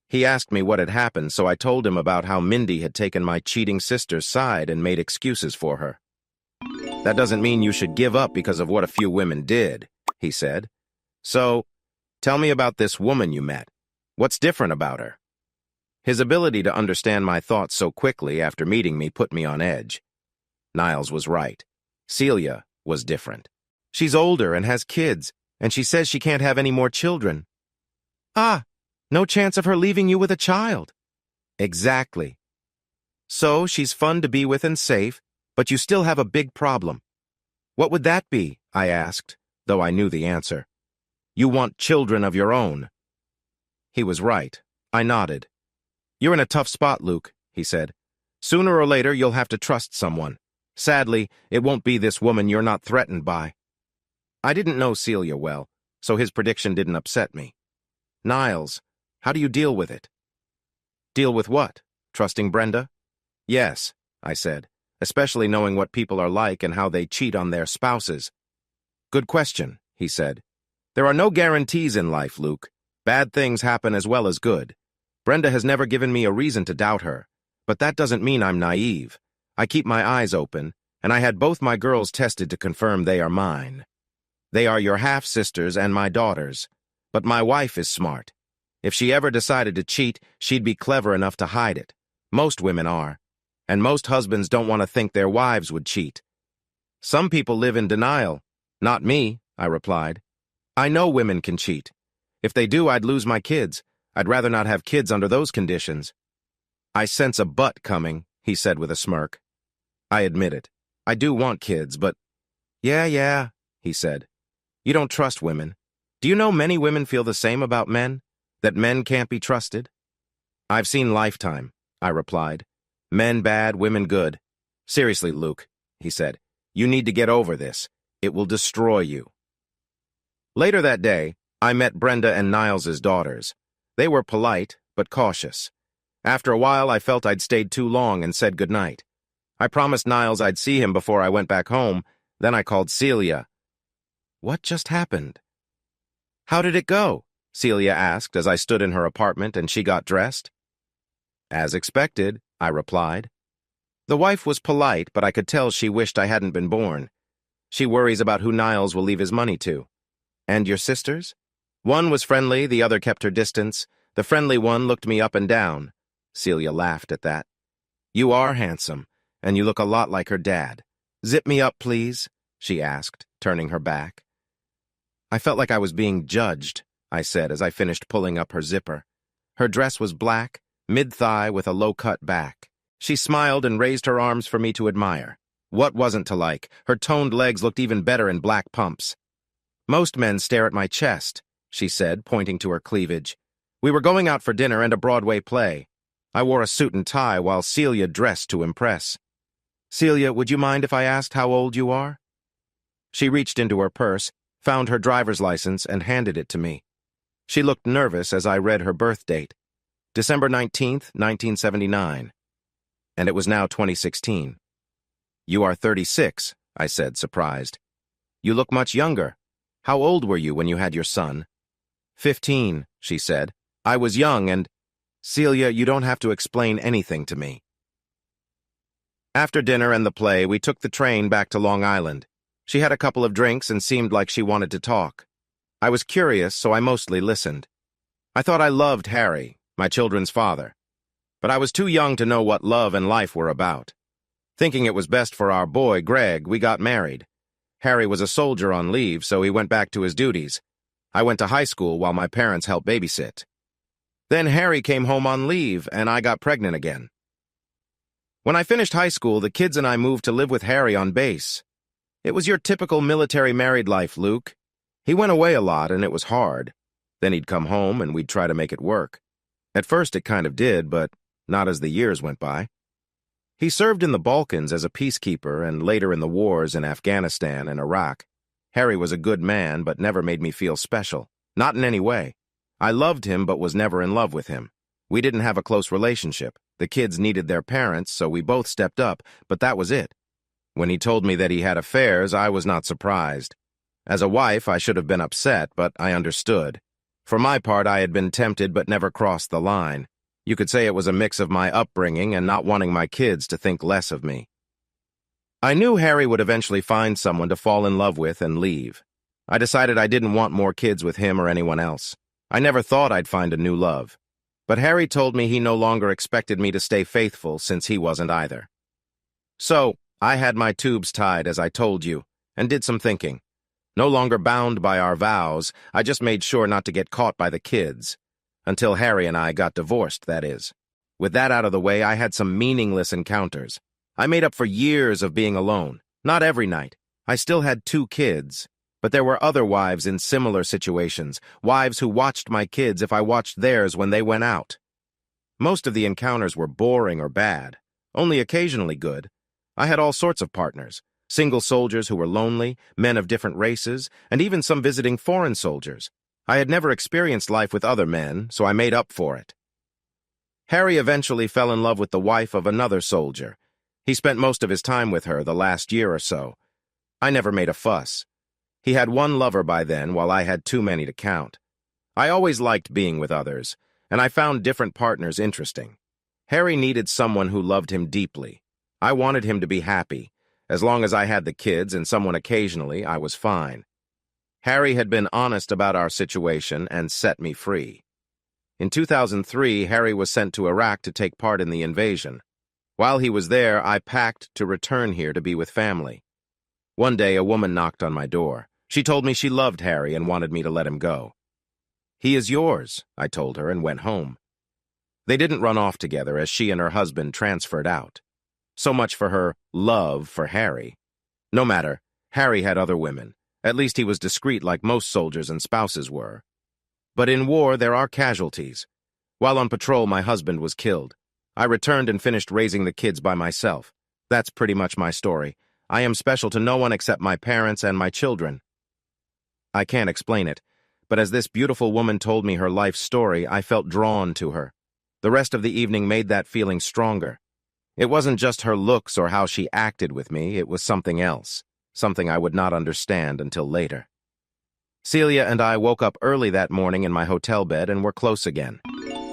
He asked me what had happened, so I told him about how Mindy had taken my cheating sister's side and made excuses for her. That doesn't mean you should give up because of what a few women did, he said. So, tell me about this woman you met. What's different about her? His ability to understand my thoughts so quickly after meeting me put me on edge. Niles was right. Celia was different. She's older and has kids, and she says she can't have any more children. Ah, no chance of her leaving you with a child. Exactly. So she's fun to be with and safe, but you still have a big problem. What would that be? I asked, though I knew the answer. You want children of your own. He was right. I nodded. You're in a tough spot, Luke, he said. Sooner or later, you'll have to trust someone. Sadly, it won't be this woman you're not threatened by. I didn't know Celia well, so his prediction didn't upset me. Niles, how do you deal with it? Deal with what? Trusting Brenda? Yes, I said, especially knowing what people are like and how they cheat on their spouses. Good question, he said. There are no guarantees in life, Luke. Bad things happen as well as good. Brenda has never given me a reason to doubt her, but that doesn't mean I'm naive. I keep my eyes open, and I had both my girls tested to confirm they are mine. They are your half-sisters and my daughters, but my wife is smart. If she ever decided to cheat, she'd be clever enough to hide it. Most women are, and most husbands don't want to think their wives would cheat. Some people live in denial. Not me, I replied. I know women can cheat. If they do, I'd lose my kids. I'd rather not have kids under those conditions. I sense a but coming, he said with a smirk. I admit it. I do want kids, but... Yeah, he said. You don't trust women. Do you know many women feel the same about men? That men can't be trusted? I've seen Lifetime, I replied. Men bad, women good. Seriously, Luke, he said. You need to get over this. It will destroy you. Later that day, I met Brenda and Niles's daughters. They were polite, but cautious. After a while, I felt I'd stayed too long and said goodnight. I promised Niles I'd see him before I went back home. Then I called Celia. What just happened? How did it go? Celia asked as I stood in her apartment and she got dressed. As expected, I replied. The wife was polite, but I could tell she wished I hadn't been born. She worries about who Niles will leave his money to. And your sisters? One was friendly, the other kept her distance. The friendly one looked me up and down. Celia laughed at that. You are handsome, and you look a lot like her dad. Zip me up, please, she asked, turning her back. I felt like I was being judged, I said as I finished pulling up her zipper. Her dress was black, mid-thigh with a low-cut back. She smiled and raised her arms for me to admire. What wasn't to like? Her toned legs looked even better in black pumps. Most men stare at my chest, she said, pointing to her cleavage. We were going out for dinner and a Broadway play. I wore a suit and tie while Celia dressed to impress. Celia, would you mind if I asked how old you are? She reached into her purse, found her driver's license, and handed it to me. She looked nervous as I read her birth date. December 19th, 1979. And it was now 2016. You are 36, I said, surprised. You look much younger. How old were you when you had your son? 15, she said. I was young and... Celia, you don't have to explain anything to me. After dinner and the play, we took the train back to Long Island. She had a couple of drinks and seemed like she wanted to talk. I was curious, so I mostly listened. I thought I loved Harry, my children's father. But I was too young to know what love and life were about. Thinking it was best for our boy, Greg, we got married. Harry was a soldier on leave, so he went back to his duties. I went to high school while my parents helped babysit. Then Harry came home on leave, and I got pregnant again. When I finished high school, the kids and I moved to live with Harry on base. It was your typical military married life, Luke. He went away a lot, and it was hard. Then he'd come home, and we'd try to make it work. At first it kind of did, but not as the years went by. He served in the Balkans as a peacekeeper and later in the wars in Afghanistan and Iraq. Harry was a good man, but never made me feel special. Not in any way. I loved him, but was never in love with him. We didn't have a close relationship. The kids needed their parents, so we both stepped up, but that was it. When he told me that he had affairs, I was not surprised. As a wife, I should have been upset, but I understood. For my part, I had been tempted but never crossed the line. You could say it was a mix of my upbringing and not wanting my kids to think less of me. I knew Harry would eventually find someone to fall in love with and leave. I decided I didn't want more kids with him or anyone else. I never thought I'd find a new love. But Harry told me he no longer expected me to stay faithful since he wasn't either. So, I had my tubes tied, as I told you, and did some thinking. No longer bound by our vows, I just made sure not to get caught by the kids. Until Harry and I got divorced, that is. With that out of the way, I had some meaningless encounters. I made up for years of being alone. Not every night. I still had 2 kids. But there were other wives in similar situations, wives who watched my kids if I watched theirs when they went out. Most of the encounters were boring or bad, only occasionally good. I had all sorts of partners, single soldiers who were lonely, men of different races, and even some visiting foreign soldiers. I had never experienced life with other men, so I made up for it. Harry eventually fell in love with the wife of another soldier. He spent most of his time with her the last year or so. I never made a fuss. He had one lover by then, while I had too many to count. I always liked being with others, and I found different partners interesting. Harry needed someone who loved him deeply. I wanted him to be happy. As long as I had the kids and someone occasionally, I was fine. Harry had been honest about our situation and set me free. In 2003, Harry was sent to Iraq to take part in the invasion. While he was there, I packed to return here to be with family. One day, a woman knocked on my door. She told me she loved Harry and wanted me to let him go. "He is yours," I told her, and went home. They didn't run off together as she and her husband transferred out. So much for her love for Harry. No matter, Harry had other women. At least he was discreet like most soldiers and spouses were. But in war, there are casualties. While on patrol, my husband was killed. I returned and finished raising the kids by myself. That's pretty much my story. I am special to no one except my parents and my children. I can't explain it, but as this beautiful woman told me her life story, I felt drawn to her. The rest of the evening made that feeling stronger. It wasn't just her looks or how she acted with me, it was something else, something I would not understand until later. Celia and I woke up early that morning in my hotel bed and were close again.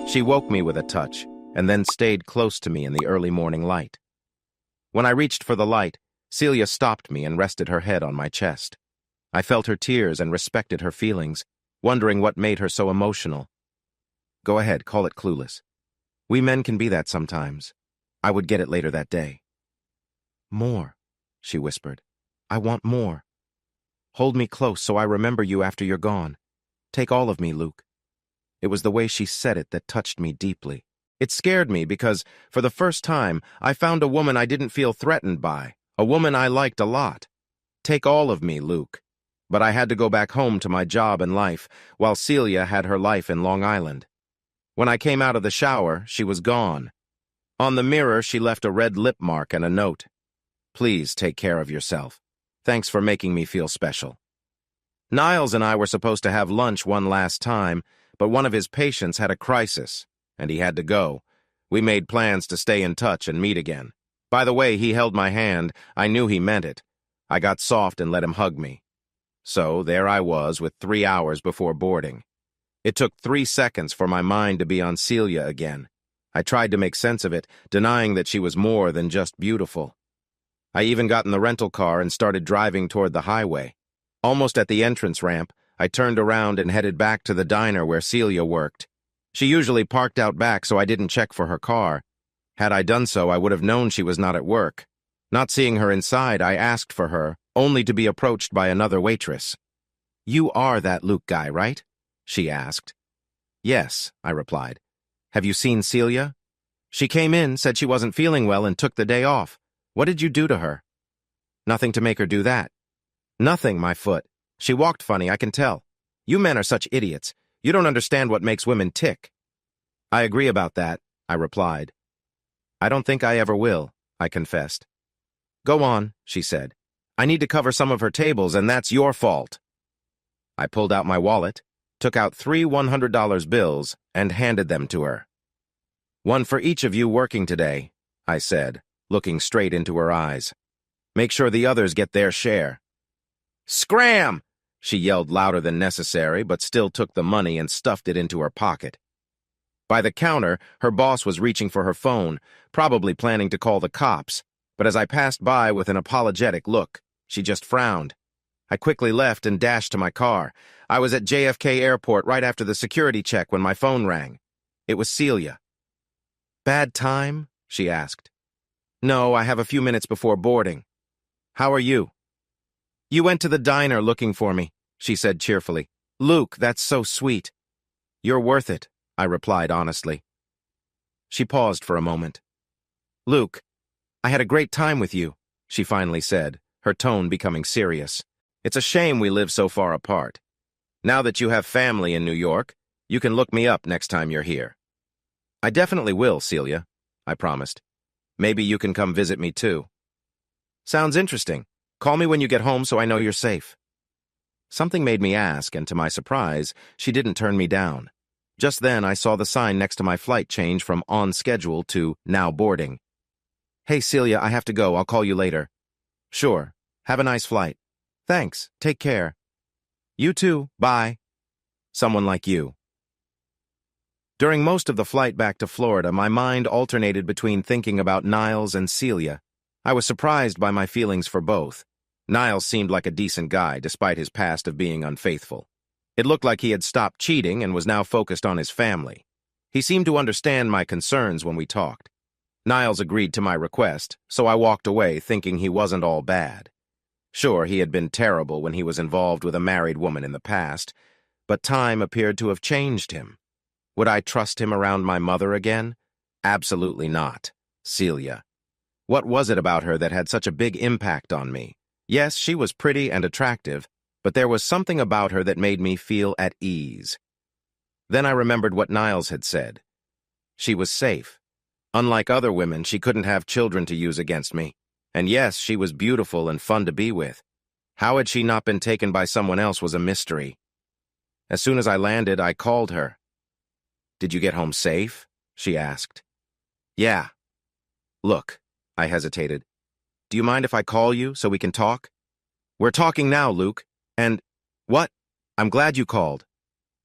She woke me with a touch, and then stayed close to me in the early morning light. When I reached for the light, Celia stopped me and rested her head on my chest. I felt her tears and respected her feelings, wondering what made her so emotional. "Go ahead, call it clueless. We men can be that sometimes. I would get it later that day." "More," she whispered. "I want more. Hold me close so I remember you after you're gone. Take all of me, Luke." It was the way she said it that touched me deeply. It scared me because, for the first time, I found a woman I didn't feel threatened by, a woman I liked a lot. Take all of me, Luke. But I had to go back home to my job and life, while Celia had her life in Long Island. When I came out of the shower, she was gone. On the mirror, she left a red lip mark and a note. "Please take care of yourself. Thanks for making me feel special." Niles and I were supposed to have lunch one last time, but one of his patients had a crisis, and he had to go. We made plans to stay in touch and meet again. By the way he held my hand, I knew he meant it. I got soft and let him hug me. So there I was with 3 hours before boarding. It took 3 seconds for my mind to be on Celia again. I tried to make sense of it, denying that she was more than just beautiful. I even got in the rental car and started driving toward the highway. Almost at the entrance ramp, I turned around and headed back to the diner where Celia worked. She usually parked out back, so I didn't check for her car. Had I done so, I would have known she was not at work. Not seeing her inside, I asked for her, only to be approached by another waitress. "You are that Luke guy, right?" she asked. "Yes," I replied. "Have you seen Celia?" "She came in, said she wasn't feeling well, and took the day off. What did you do to her?" "Nothing to make her do that." "Nothing, my foot. She walked funny, I can tell. You men are such idiots. You don't understand what makes women tick." "I agree about that," I replied. "I don't think I ever will," I confessed. "Go on," she said. "I need to cover some of her tables, and that's your fault." I pulled out my wallet, took out 3 $100 bills, and handed them to her. "One for each of you working today," I said, looking straight into her eyes. "Make sure the others get their share." "Scram!" she yelled louder than necessary, but still took the money and stuffed it into her pocket. By the counter, her boss was reaching for her phone, probably planning to call the cops, but as I passed by with an apologetic look, she just frowned. I quickly left and dashed to my car. I was at JFK Airport right after the security check when my phone rang. It was Celia. "Bad time?" she asked. "No, I have a few minutes before boarding." "How are you?" "You went to the diner looking for me," she said cheerfully. "Luke, that's so sweet." "You're worth it," I replied honestly. She paused for a moment. "Luke, I had a great time with you," she finally said, her tone becoming serious. "It's a shame we live so far apart. Now that you have family in New York, you can look me up next time you're here." "I definitely will, Celia," I promised. "Maybe you can come visit me too." "Sounds interesting. Call me when you get home so I know you're safe." Something made me ask, and to my surprise, she didn't turn me down. Just then, I saw the sign next to my flight change from on schedule to now boarding. Hey, Celia, I have to go. I'll call you later. Sure. Have a nice flight. Thanks. Take care. You too. Bye. Someone like you. During most of the flight back to Florida, my mind alternated between thinking about Niles and Celia. I was surprised by my feelings for both. Niles seemed like a decent guy, despite his past of being unfaithful. It looked like he had stopped cheating and was now focused on his family. He seemed to understand my concerns when we talked. Niles agreed to my request, so I walked away thinking he wasn't all bad. Sure, he had been terrible when he was involved with a married woman in the past, but time appeared to have changed him. Would I trust him around my mother again? Absolutely not. Celia. What was it about her that had such a big impact on me? Yes, she was pretty and attractive, but there was something about her that made me feel at ease. Then I remembered what Niles had said. She was safe. Unlike other women, she couldn't have children to use against me. And yes, she was beautiful and fun to be with. How had she not been taken by someone else was a mystery. As soon as I landed, I called her. Did you get home safe? She asked. Yeah. Look, I hesitated. Do you mind if I call you so we can talk? We're talking now, Luke. And, what? I'm glad you called.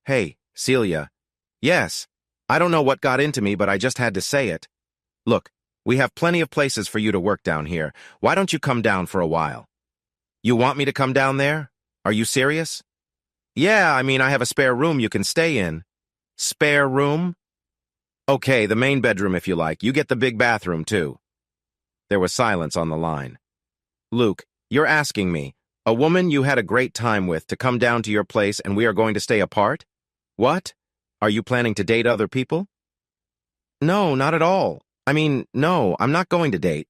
Hey, Celia. Yes. I don't know what got into me, but I just had to say it. Look, we have plenty of places for you to work down here. Why don't you come down for a while? You want me to come down there? Are you serious? Yeah, I have a spare room you can stay in. Spare room? Okay, the main bedroom if you like. You get the big bathroom, too. There was silence on the line. Luke, you're asking me, a woman you had a great time with, to come down to your place and we are going to stay apart? What? Are you planning to date other people? No, not at all. No, I'm not going to date.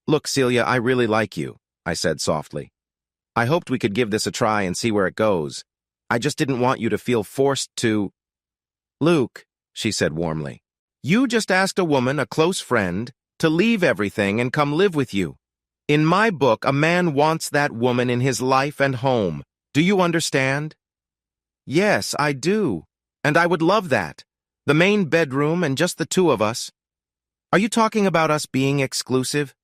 Look, Celia, I really like you, I said softly. I hoped we could give this a try and see where it goes. I just didn't want you to feel forced to... Luke, she said warmly, you just asked a woman, a close friend, to leave everything and come live with you. In my book, a man wants that woman in his life and home. Do you understand? Yes, I do. And I would love that. The main bedroom and just the two of us. Are you talking about us being exclusive?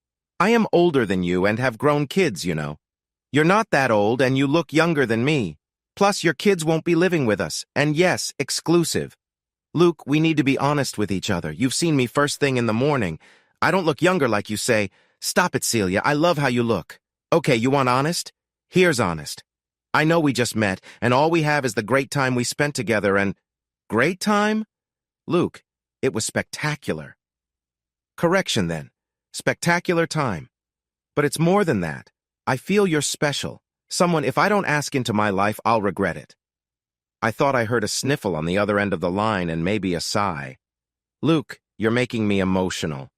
I am older than you and have grown kids, you know. You're not that old and you look younger than me. Plus, your kids won't be living with us. And yes, exclusive. Luke, we need to be honest with each other. You've seen me first thing in the morning. I don't look younger like you say. Stop it, Celia. I love how you look. Okay, you want honest? Here's honest. I know we just met, and all we have is the great time we spent together and... Great time? Luke, it was spectacular. Correction, then. Spectacular time. But it's more than that. I feel you're special. Someone, if I don't ask into my life, I'll regret it. I thought I heard a sniffle on the other end of the line and maybe a sigh. Luke, you're making me emotional.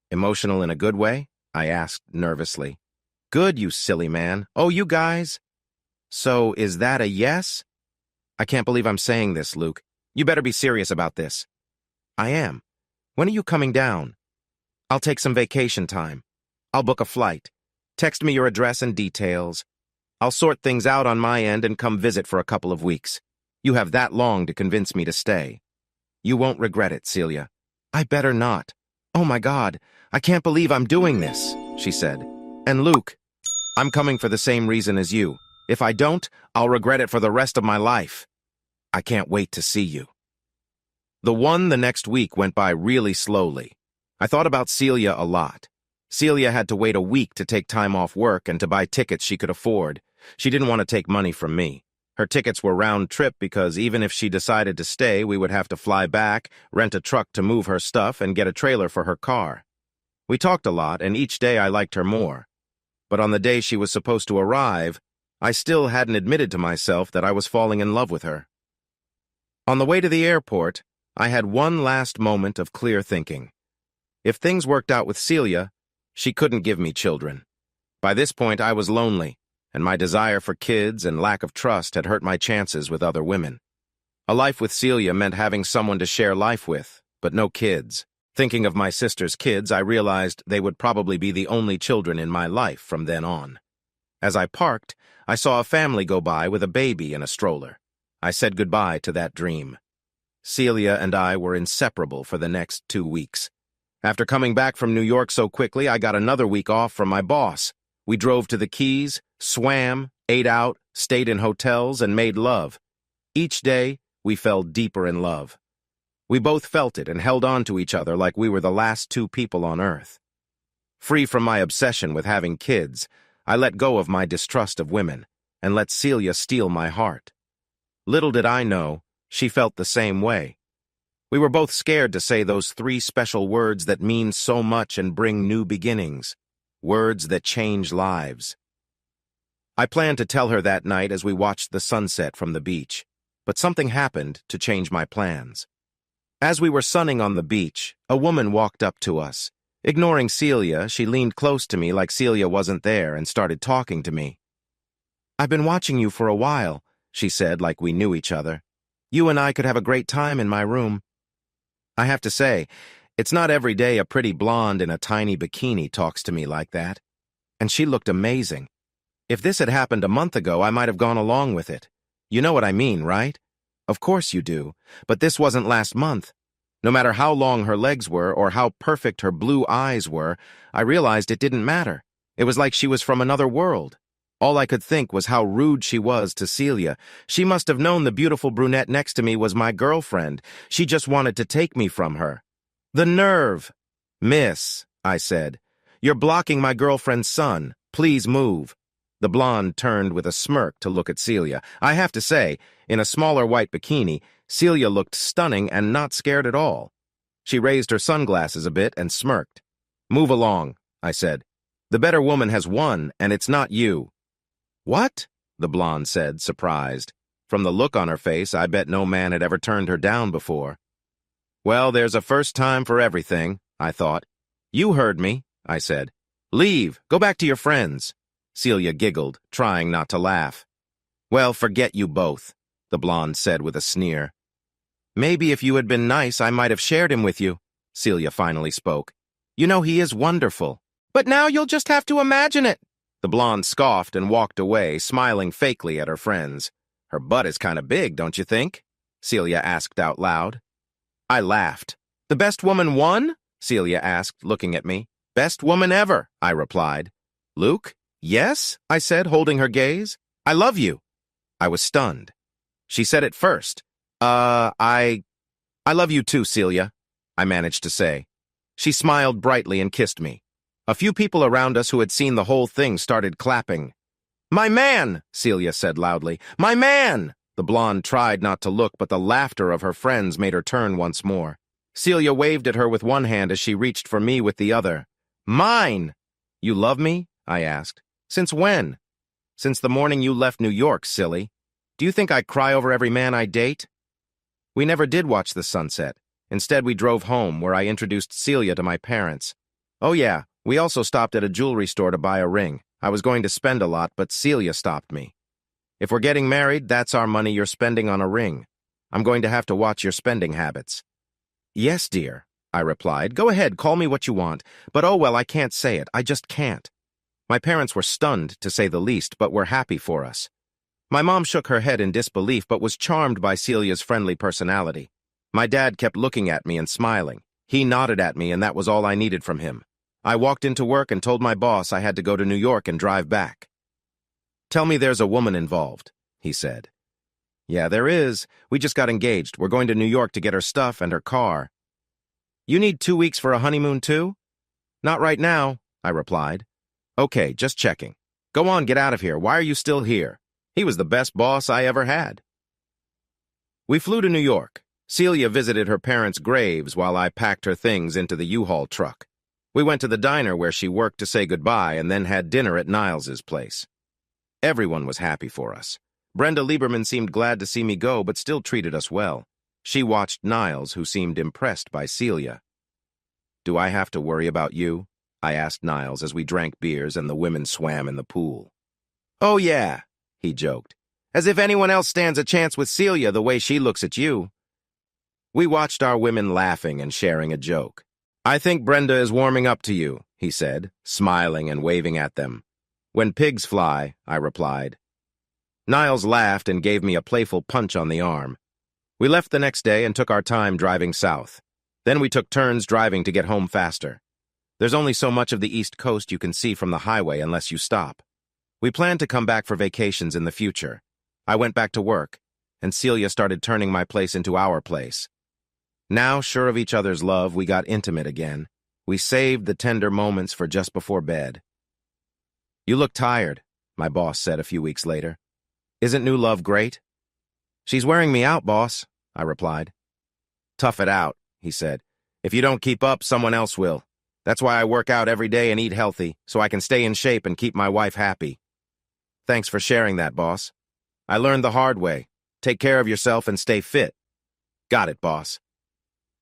Emotional in a good way? I asked nervously. Good, you silly man. Oh, you guys? So, is that a yes? I can't believe I'm saying this, Luke. You better be serious about this. I am. When are you coming down? I'll take some vacation time. I'll book a flight. Text me your address and details. I'll sort things out on my end and come visit for a couple of weeks. You have that long to convince me to stay. You won't regret it, Celia. I better not. Oh my God, I can't believe I'm doing this, she said. And Luke, I'm coming for the same reason as you. If I don't, I'll regret it for the rest of my life. I can't wait to see you. The next week went by really slowly. I thought about Celia a lot. Celia had to wait a week to take time off work and to buy tickets she could afford. She didn't want to take money from me. Her tickets were round trip because even if she decided to stay, we would have to fly back, rent a truck to move her stuff, and get a trailer for her car. We talked a lot, and each day I liked her more. But on the day she was supposed to arrive, I still hadn't admitted to myself that I was falling in love with her. On the way to the airport, I had one last moment of clear thinking. If things worked out with Celia, she couldn't give me children. By this point, I was lonely, and my desire for kids and lack of trust had hurt my chances with other women. A life with Celia meant having someone to share life with, but no kids. Thinking of my sister's kids, I realized they would probably be the only children in my life from then on. As I parked, I saw a family go by with a baby in a stroller. I said goodbye to that dream. Celia and I were inseparable for the next 2 weeks. After coming back from New York so quickly, I got another week off from my boss. We drove to the Keys, swam, ate out, stayed in hotels, and made love. Each day, we fell deeper in love. We both felt it and held on to each other like we were the last two people on Earth. Free from my obsession with having kids, I let go of my distrust of women and let Celia steal my heart. Little did I know, she felt the same way. We were both scared to say those 3 special words that mean so much and bring new beginnings, words that change lives. I planned to tell her that night as we watched the sunset from the beach, but something happened to change my plans. As we were sunning on the beach, a woman walked up to us. Ignoring Celia, she leaned close to me like Celia wasn't there and started talking to me. "I've been watching you for a while," she said like we knew each other. "You and I could have a great time in my room." I have to say, it's not every day a pretty blonde in a tiny bikini talks to me like that. And she looked amazing. If this had happened a month ago, I might have gone along with it. You know what I mean, right? Of course you do, but this wasn't last month. No matter how long her legs were or how perfect her blue eyes were, I realized it didn't matter. It was like she was from another world. All I could think was how rude she was to Celia. She must have known the beautiful brunette next to me was my girlfriend. She just wanted to take me from her. The nerve! "Miss," I said, "you're blocking my girlfriend's son. Please move." The blonde turned with a smirk to look at Celia. I have to say, in a smaller white bikini, Celia looked stunning and not scared at all. She raised her sunglasses a bit and smirked. "Move along," I said. "The better woman has won, and it's not you." "What?" the blonde said, surprised. From the look on her face, I bet no man had ever turned her down before. Well, there's a first time for everything, I thought. "You heard me," I said. "Leave. Go back to your friends." Celia giggled, trying not to laugh. "Well, forget you both," the blonde said with a sneer. "Maybe if you had been nice, I might have shared him with you," Celia finally spoke. "You know, he is wonderful." "But now you'll just have to imagine it." The blonde scoffed and walked away, smiling fakely at her friends. "Her butt is kind of big, don't you think?" Celia asked out loud. I laughed. "The best woman won?" Celia asked, looking at me. "Best woman ever," I replied. "Luke?" "Yes," I said, holding her gaze. "I love you." I was stunned. She said it first. I love you too, Celia," I managed to say. She smiled brightly and kissed me. A few people around us who had seen the whole thing started clapping. "My man!" Celia said loudly. "My man!" The blonde tried not to look, but the laughter of her friends made her turn once more. Celia waved at her with one hand as she reached for me with the other. "Mine!" "You love me?" I asked. "Since when?" "Since the morning you left New York, silly. Do you think I cry over every man I date?" We never did watch the sunset. Instead, we drove home, where I introduced Celia to my parents. Oh yeah, we also stopped at a jewelry store to buy a ring. I was going to spend a lot, but Celia stopped me. "If we're getting married, that's our money you're spending on a ring. I'm going to have to watch your spending habits." "Yes, dear," I replied. "Go ahead, call me what you want. But oh well, I can't say it. I just can't." My parents were stunned, to say the least, but were happy for us. My mom shook her head in disbelief, but was charmed by Celia's friendly personality. My dad kept looking at me and smiling. He nodded at me, and that was all I needed from him. I walked into work and told my boss I had to go to New York and drive back. "Tell me there's a woman involved," he said. "Yeah, there is. We just got engaged. We're going to New York to get her stuff and her car." "You need 2 weeks for a honeymoon, too?" "Not right now," I replied. "Okay, just checking. Go on, get out of here. Why are you still here?" He was the best boss I ever had. We flew to New York. Celia visited her parents' graves while I packed her things into the U-Haul truck. We went to the diner where she worked to say goodbye and then had dinner at Niles's place. Everyone was happy for us. Brenda Lieberman seemed glad to see me go, but still treated us well. She watched Niles, who seemed impressed by Celia. "Do I have to worry about you?" I asked Niles as we drank beers and the women swam in the pool. "Oh yeah," he joked. "As if anyone else stands a chance with Celia the way she looks at you." We watched our women laughing and sharing a joke. "I think Brenda is warming up to you," he said, smiling and waving at them. "When pigs fly," I replied. Niles laughed and gave me a playful punch on the arm. We left the next day and took our time driving south. Then we took turns driving to get home faster. There's only so much of the East Coast you can see from the highway unless you stop. We planned to come back for vacations in the future. I went back to work, and Celia started turning my place into our place. Now, sure of each other's love, we got intimate again. We saved the tender moments for just before bed. "You look tired," my boss said a few weeks later. "Isn't new love great?" "She's wearing me out, boss," I replied. "Tough it out," he said. "If you don't keep up, someone else will. That's why I work out every day and eat healthy, so I can stay in shape and keep my wife happy." "Thanks for sharing that, boss. I learned the hard way. Take care of yourself and stay fit." "Got it, boss."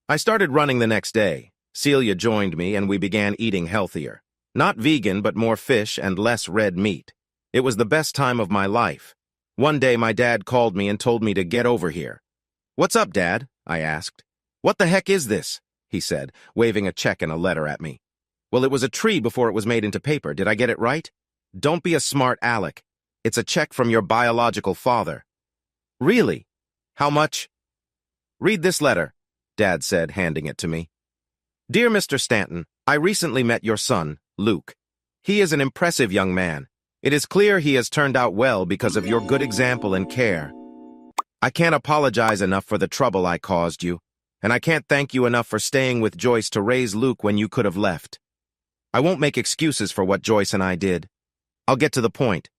I started running the next day. Celia joined me and we began eating healthier. Not vegan, but more fish and less red meat. It was the best time of my life. One day my dad called me and told me to get over here. "What's up, Dad?" I asked. "What the heck is this?" he said, waving a check and a letter at me. "Well, it was a tree before it was made into paper. Did I get it right?" "Don't be a smart aleck. It's a check from your biological father." "Really? How much?" "Read this letter," Dad said, handing it to me. "Dear Mr. Stanton, I recently met your son, Luke. He is an impressive young man. It is clear he has turned out well because of your good example and care. I can't apologize enough for the trouble I caused you, and I can't thank you enough for staying with Joyce to raise Luke when you could have left. I won't make excuses for what Joyce and I did. I'll get to the point.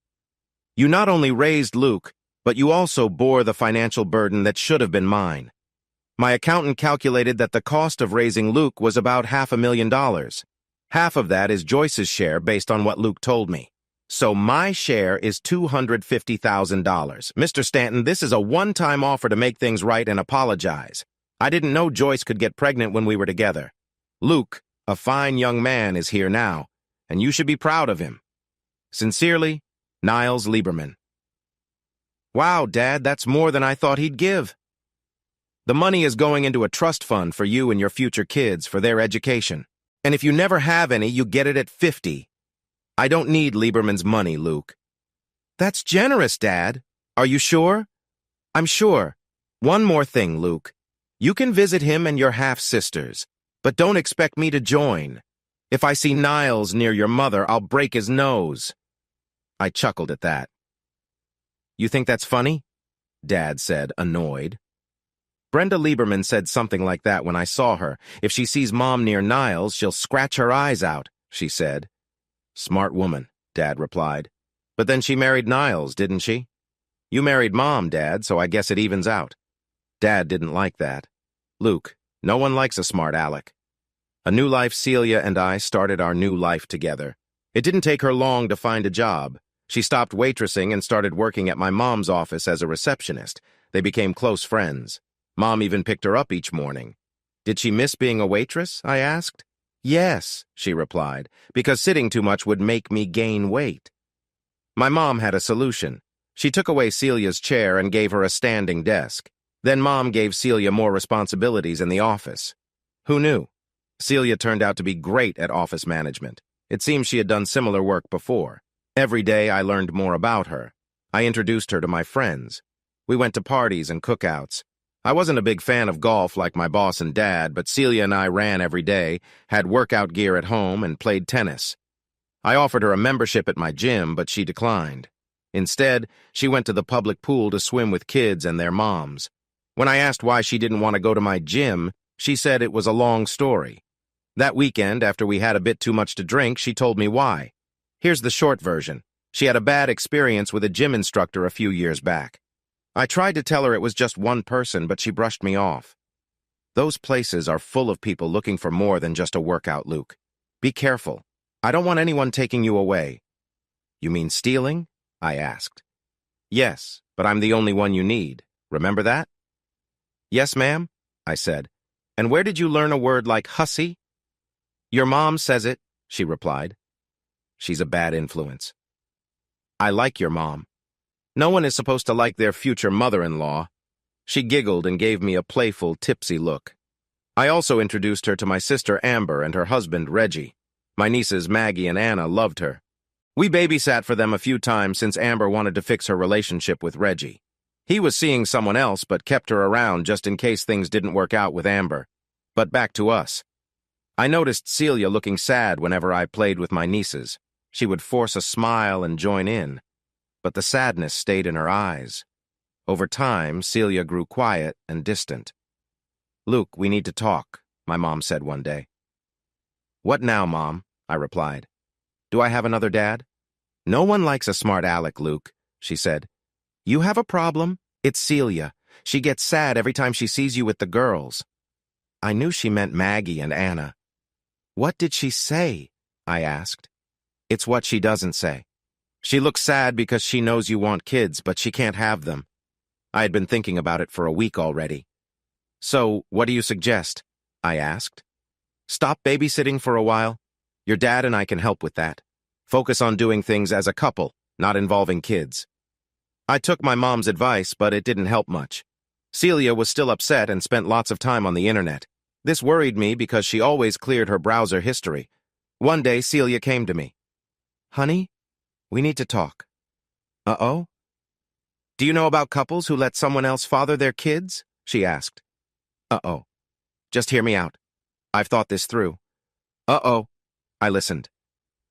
You not only raised Luke, but you also bore the financial burden that should have been mine. My accountant calculated that the cost of raising Luke was about $500,000. Half of that is Joyce's share based on what Luke told me. So my share is $250,000. Mr. Stanton, this is a one-time offer to make things right and apologize. I didn't know Joyce could get pregnant when we were together. Luke, a fine young man, is here now, and you should be proud of him. Sincerely, Niles Lieberman. Wow, Dad, that's more than I thought he'd give. The money is going into a trust fund for you and your future kids for their education. And if you never have any, you get it at 50. I don't need Lieberman's money, Luke. That's generous, Dad. Are you sure? I'm sure. One more thing, Luke. You can visit him and your half-sisters, but don't expect me to join. If I see Niles near your mother, I'll break his nose. I chuckled at that. You think that's funny? Dad said, annoyed. Brenda Lieberman said something like that when I saw her. If she sees Mom near Niles, she'll scratch her eyes out, she said. Smart woman, Dad replied. But then she married Niles, didn't she? You married Mom, Dad, so I guess it evens out. Dad didn't like that. Luke, no one likes a smart aleck. A new life. Celia and I started our new life together. It didn't take her long to find a job. She stopped waitressing and started working at my mom's office as a receptionist. They became close friends. Mom even picked her up each morning. Did she miss being a waitress? I asked. Yes, she replied, because sitting too much would make me gain weight. My mom had a solution. She took away Celia's chair and gave her a standing desk. Then Mom gave Celia more responsibilities in the office. Who knew? Celia turned out to be great at office management. It seems she had done similar work before. Every day I learned more about her. I introduced her to my friends. We went to parties and cookouts. I wasn't a big fan of golf like my boss and Dad, but Celia and I ran every day, had workout gear at home, and played tennis. I offered her a membership at my gym, but she declined. Instead, she went to the public pool to swim with kids and their moms. When I asked why she didn't want to go to my gym, she said it was a long story. That weekend, after we had a bit too much to drink, she told me why. Here's the short version. She had a bad experience with a gym instructor a few years back. I tried to tell her it was just one person, but she brushed me off. Those places are full of people looking for more than just a workout, Luke. Be careful. I don't want anyone taking you away. You mean stealing? I asked. Yes, but I'm the only one you need. Remember that? Yes, ma'am, I said. And where did you learn a word like hussy? Your mom says it, she replied. She's a bad influence. I like your mom. No one is supposed to like their future mother-in-law. She giggled and gave me a playful, tipsy look. I also introduced her to my sister Amber and her husband Reggie. My nieces Maggie and Anna loved her. We babysat for them a few times since Amber wanted to fix her relationship with Reggie. He was seeing someone else but kept her around just in case things didn't work out with Amber. But back to us. I noticed Celia looking sad whenever I played with my nieces. She would force a smile and join in, but the sadness stayed in her eyes. Over time, Celia grew quiet and distant. "Luke, we need to talk," my mom said one day. "What now, Mom?" I replied. "Do I have another dad?" "No one likes a smart aleck, Luke," she said. "You have a problem. It's Celia. She gets sad every time she sees you with the girls." I knew she meant Maggie and Anna. "What did she say?" I asked. "It's what she doesn't say. She looks sad because she knows you want kids, but she can't have them." I had been thinking about it for a week already. "So, what do you suggest?" I asked. "Stop babysitting for a while. Your dad and I can help with that. Focus on doing things as a couple, not involving kids." I took my mom's advice, but it didn't help much. Celia was still upset and spent lots of time on the internet. This worried me because she always cleared her browser history. One day, Celia came to me. "Honey, we need to talk." "Uh-oh?" "Do you know about couples who let someone else father their kids?" she asked. "Uh-oh." "Just hear me out. I've thought this through." "Uh-oh." I listened.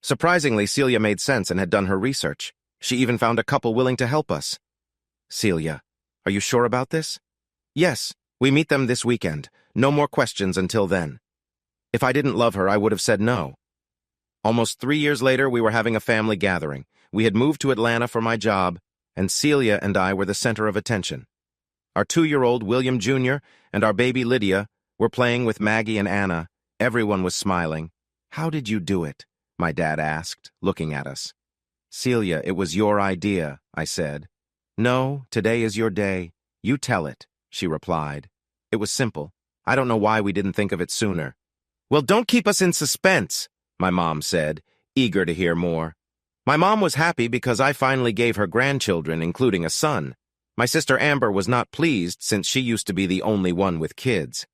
Surprisingly, Celia made sense and had done her research. She even found a couple willing to help us. "Celia, are you sure about this?" "Yes, we meet them this weekend. No more questions until then." If I didn't love her, I would have said no. Almost 3 years later, we were having a family gathering. We had moved to Atlanta for my job, and Celia and I were the center of attention. Our 2-year-old William Jr. and our baby Lydia were playing with Maggie and Anna. Everyone was smiling. "How did you do it?" my dad asked, looking at us. "Celia, it was your idea," I said. "No, today is your day. You tell it," she replied. It was simple. I don't know why we didn't think of it sooner. "Well, don't keep us in suspense," my mom said, eager to hear more. My mom was happy because I finally gave her grandchildren, including a son. My sister Amber was not pleased since she used to be the only one with kids.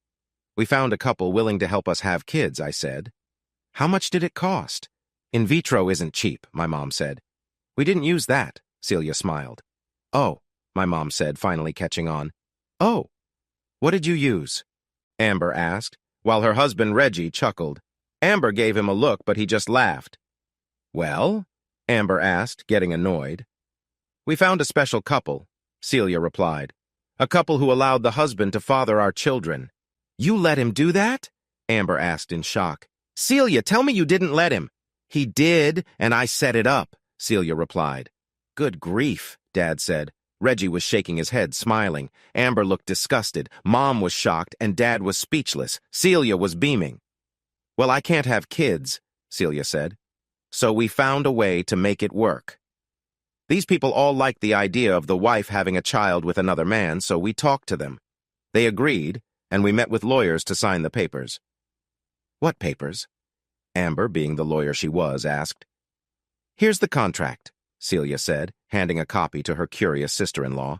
"We found a couple willing to help us have kids," I said. "How much did it cost?" "In vitro isn't cheap," my mom said. "We didn't use that," Celia smiled. "Oh," my mom said, finally catching on. "Oh, what did you use?" Amber asked, while her husband Reggie chuckled. Amber gave him a look, but he just laughed. "Well?" Amber asked, getting annoyed. "We found a special couple," Celia replied. "A couple who allowed the husband to father our children." "You let him do that?" Amber asked in shock. "Celia, tell me you didn't let him." "He did, and I set it up," Celia replied. "Good grief," Dad said. Reggie was shaking his head, smiling. Amber looked disgusted. Mom was shocked, and Dad was speechless. Celia was beaming. "Well, I can't have kids," Celia said. "So we found a way to make it work." These people all liked the idea of the wife having a child with another man, so we talked to them. They agreed, and we met with lawyers to sign the papers. "What papers?" Amber, being the lawyer she was, asked. "Here's the contract," Celia said, handing a copy to her curious sister-in-law.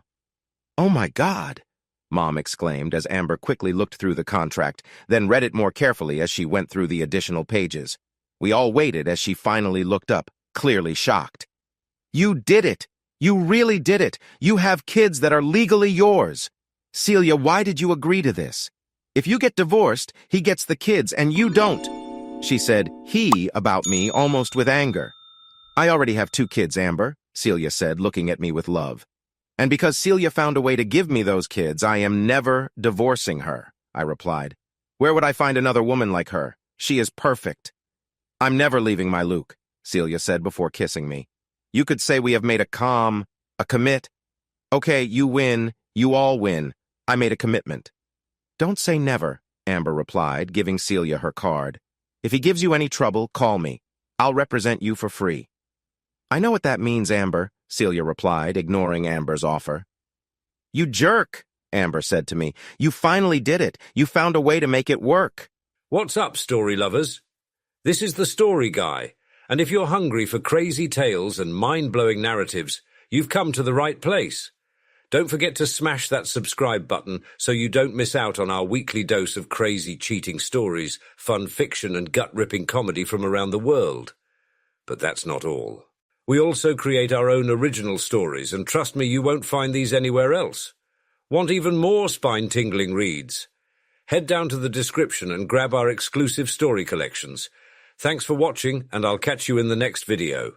"Oh my God!" Mom exclaimed as Amber quickly looked through the contract, then read it more carefully as she went through the additional pages. We all waited as she finally looked up, clearly shocked. "You did it! You really did it! You have kids that are legally yours! Celia, why did you agree to this? If you get divorced, he gets the kids and you don't." She said "he" about me almost with anger. "I already have 2 kids, Amber," Celia said, looking at me with love. "And because Celia found a way to give me those kids, I am never divorcing her," I replied. "Where would I find another woman like her? She is perfect." "I'm never leaving my Luke," Celia said before kissing me. "You could say we have made a commit. Okay, you win, you all win. I made a commitment." "Don't say never," Amber replied, giving Celia her card. "If he gives you any trouble, call me. I'll represent you for free." "I know what that means, Amber," Celia replied, ignoring Amber's offer. "You jerk," Amber said to me. "You finally did it. You found a way to make it work." What's up, story lovers? This is the Story Guy, and if you're hungry for crazy tales and mind-blowing narratives, you've come to the right place. Don't forget to smash that subscribe button so you don't miss out on our weekly dose of crazy cheating stories, fun fiction and gut-ripping comedy from around the world. But that's not all. We also create our own original stories, and trust me, you won't find these anywhere else. Want even more spine-tingling reads? Head down to the description and grab our exclusive story collections. Thanks for watching, and I'll catch you in the next video.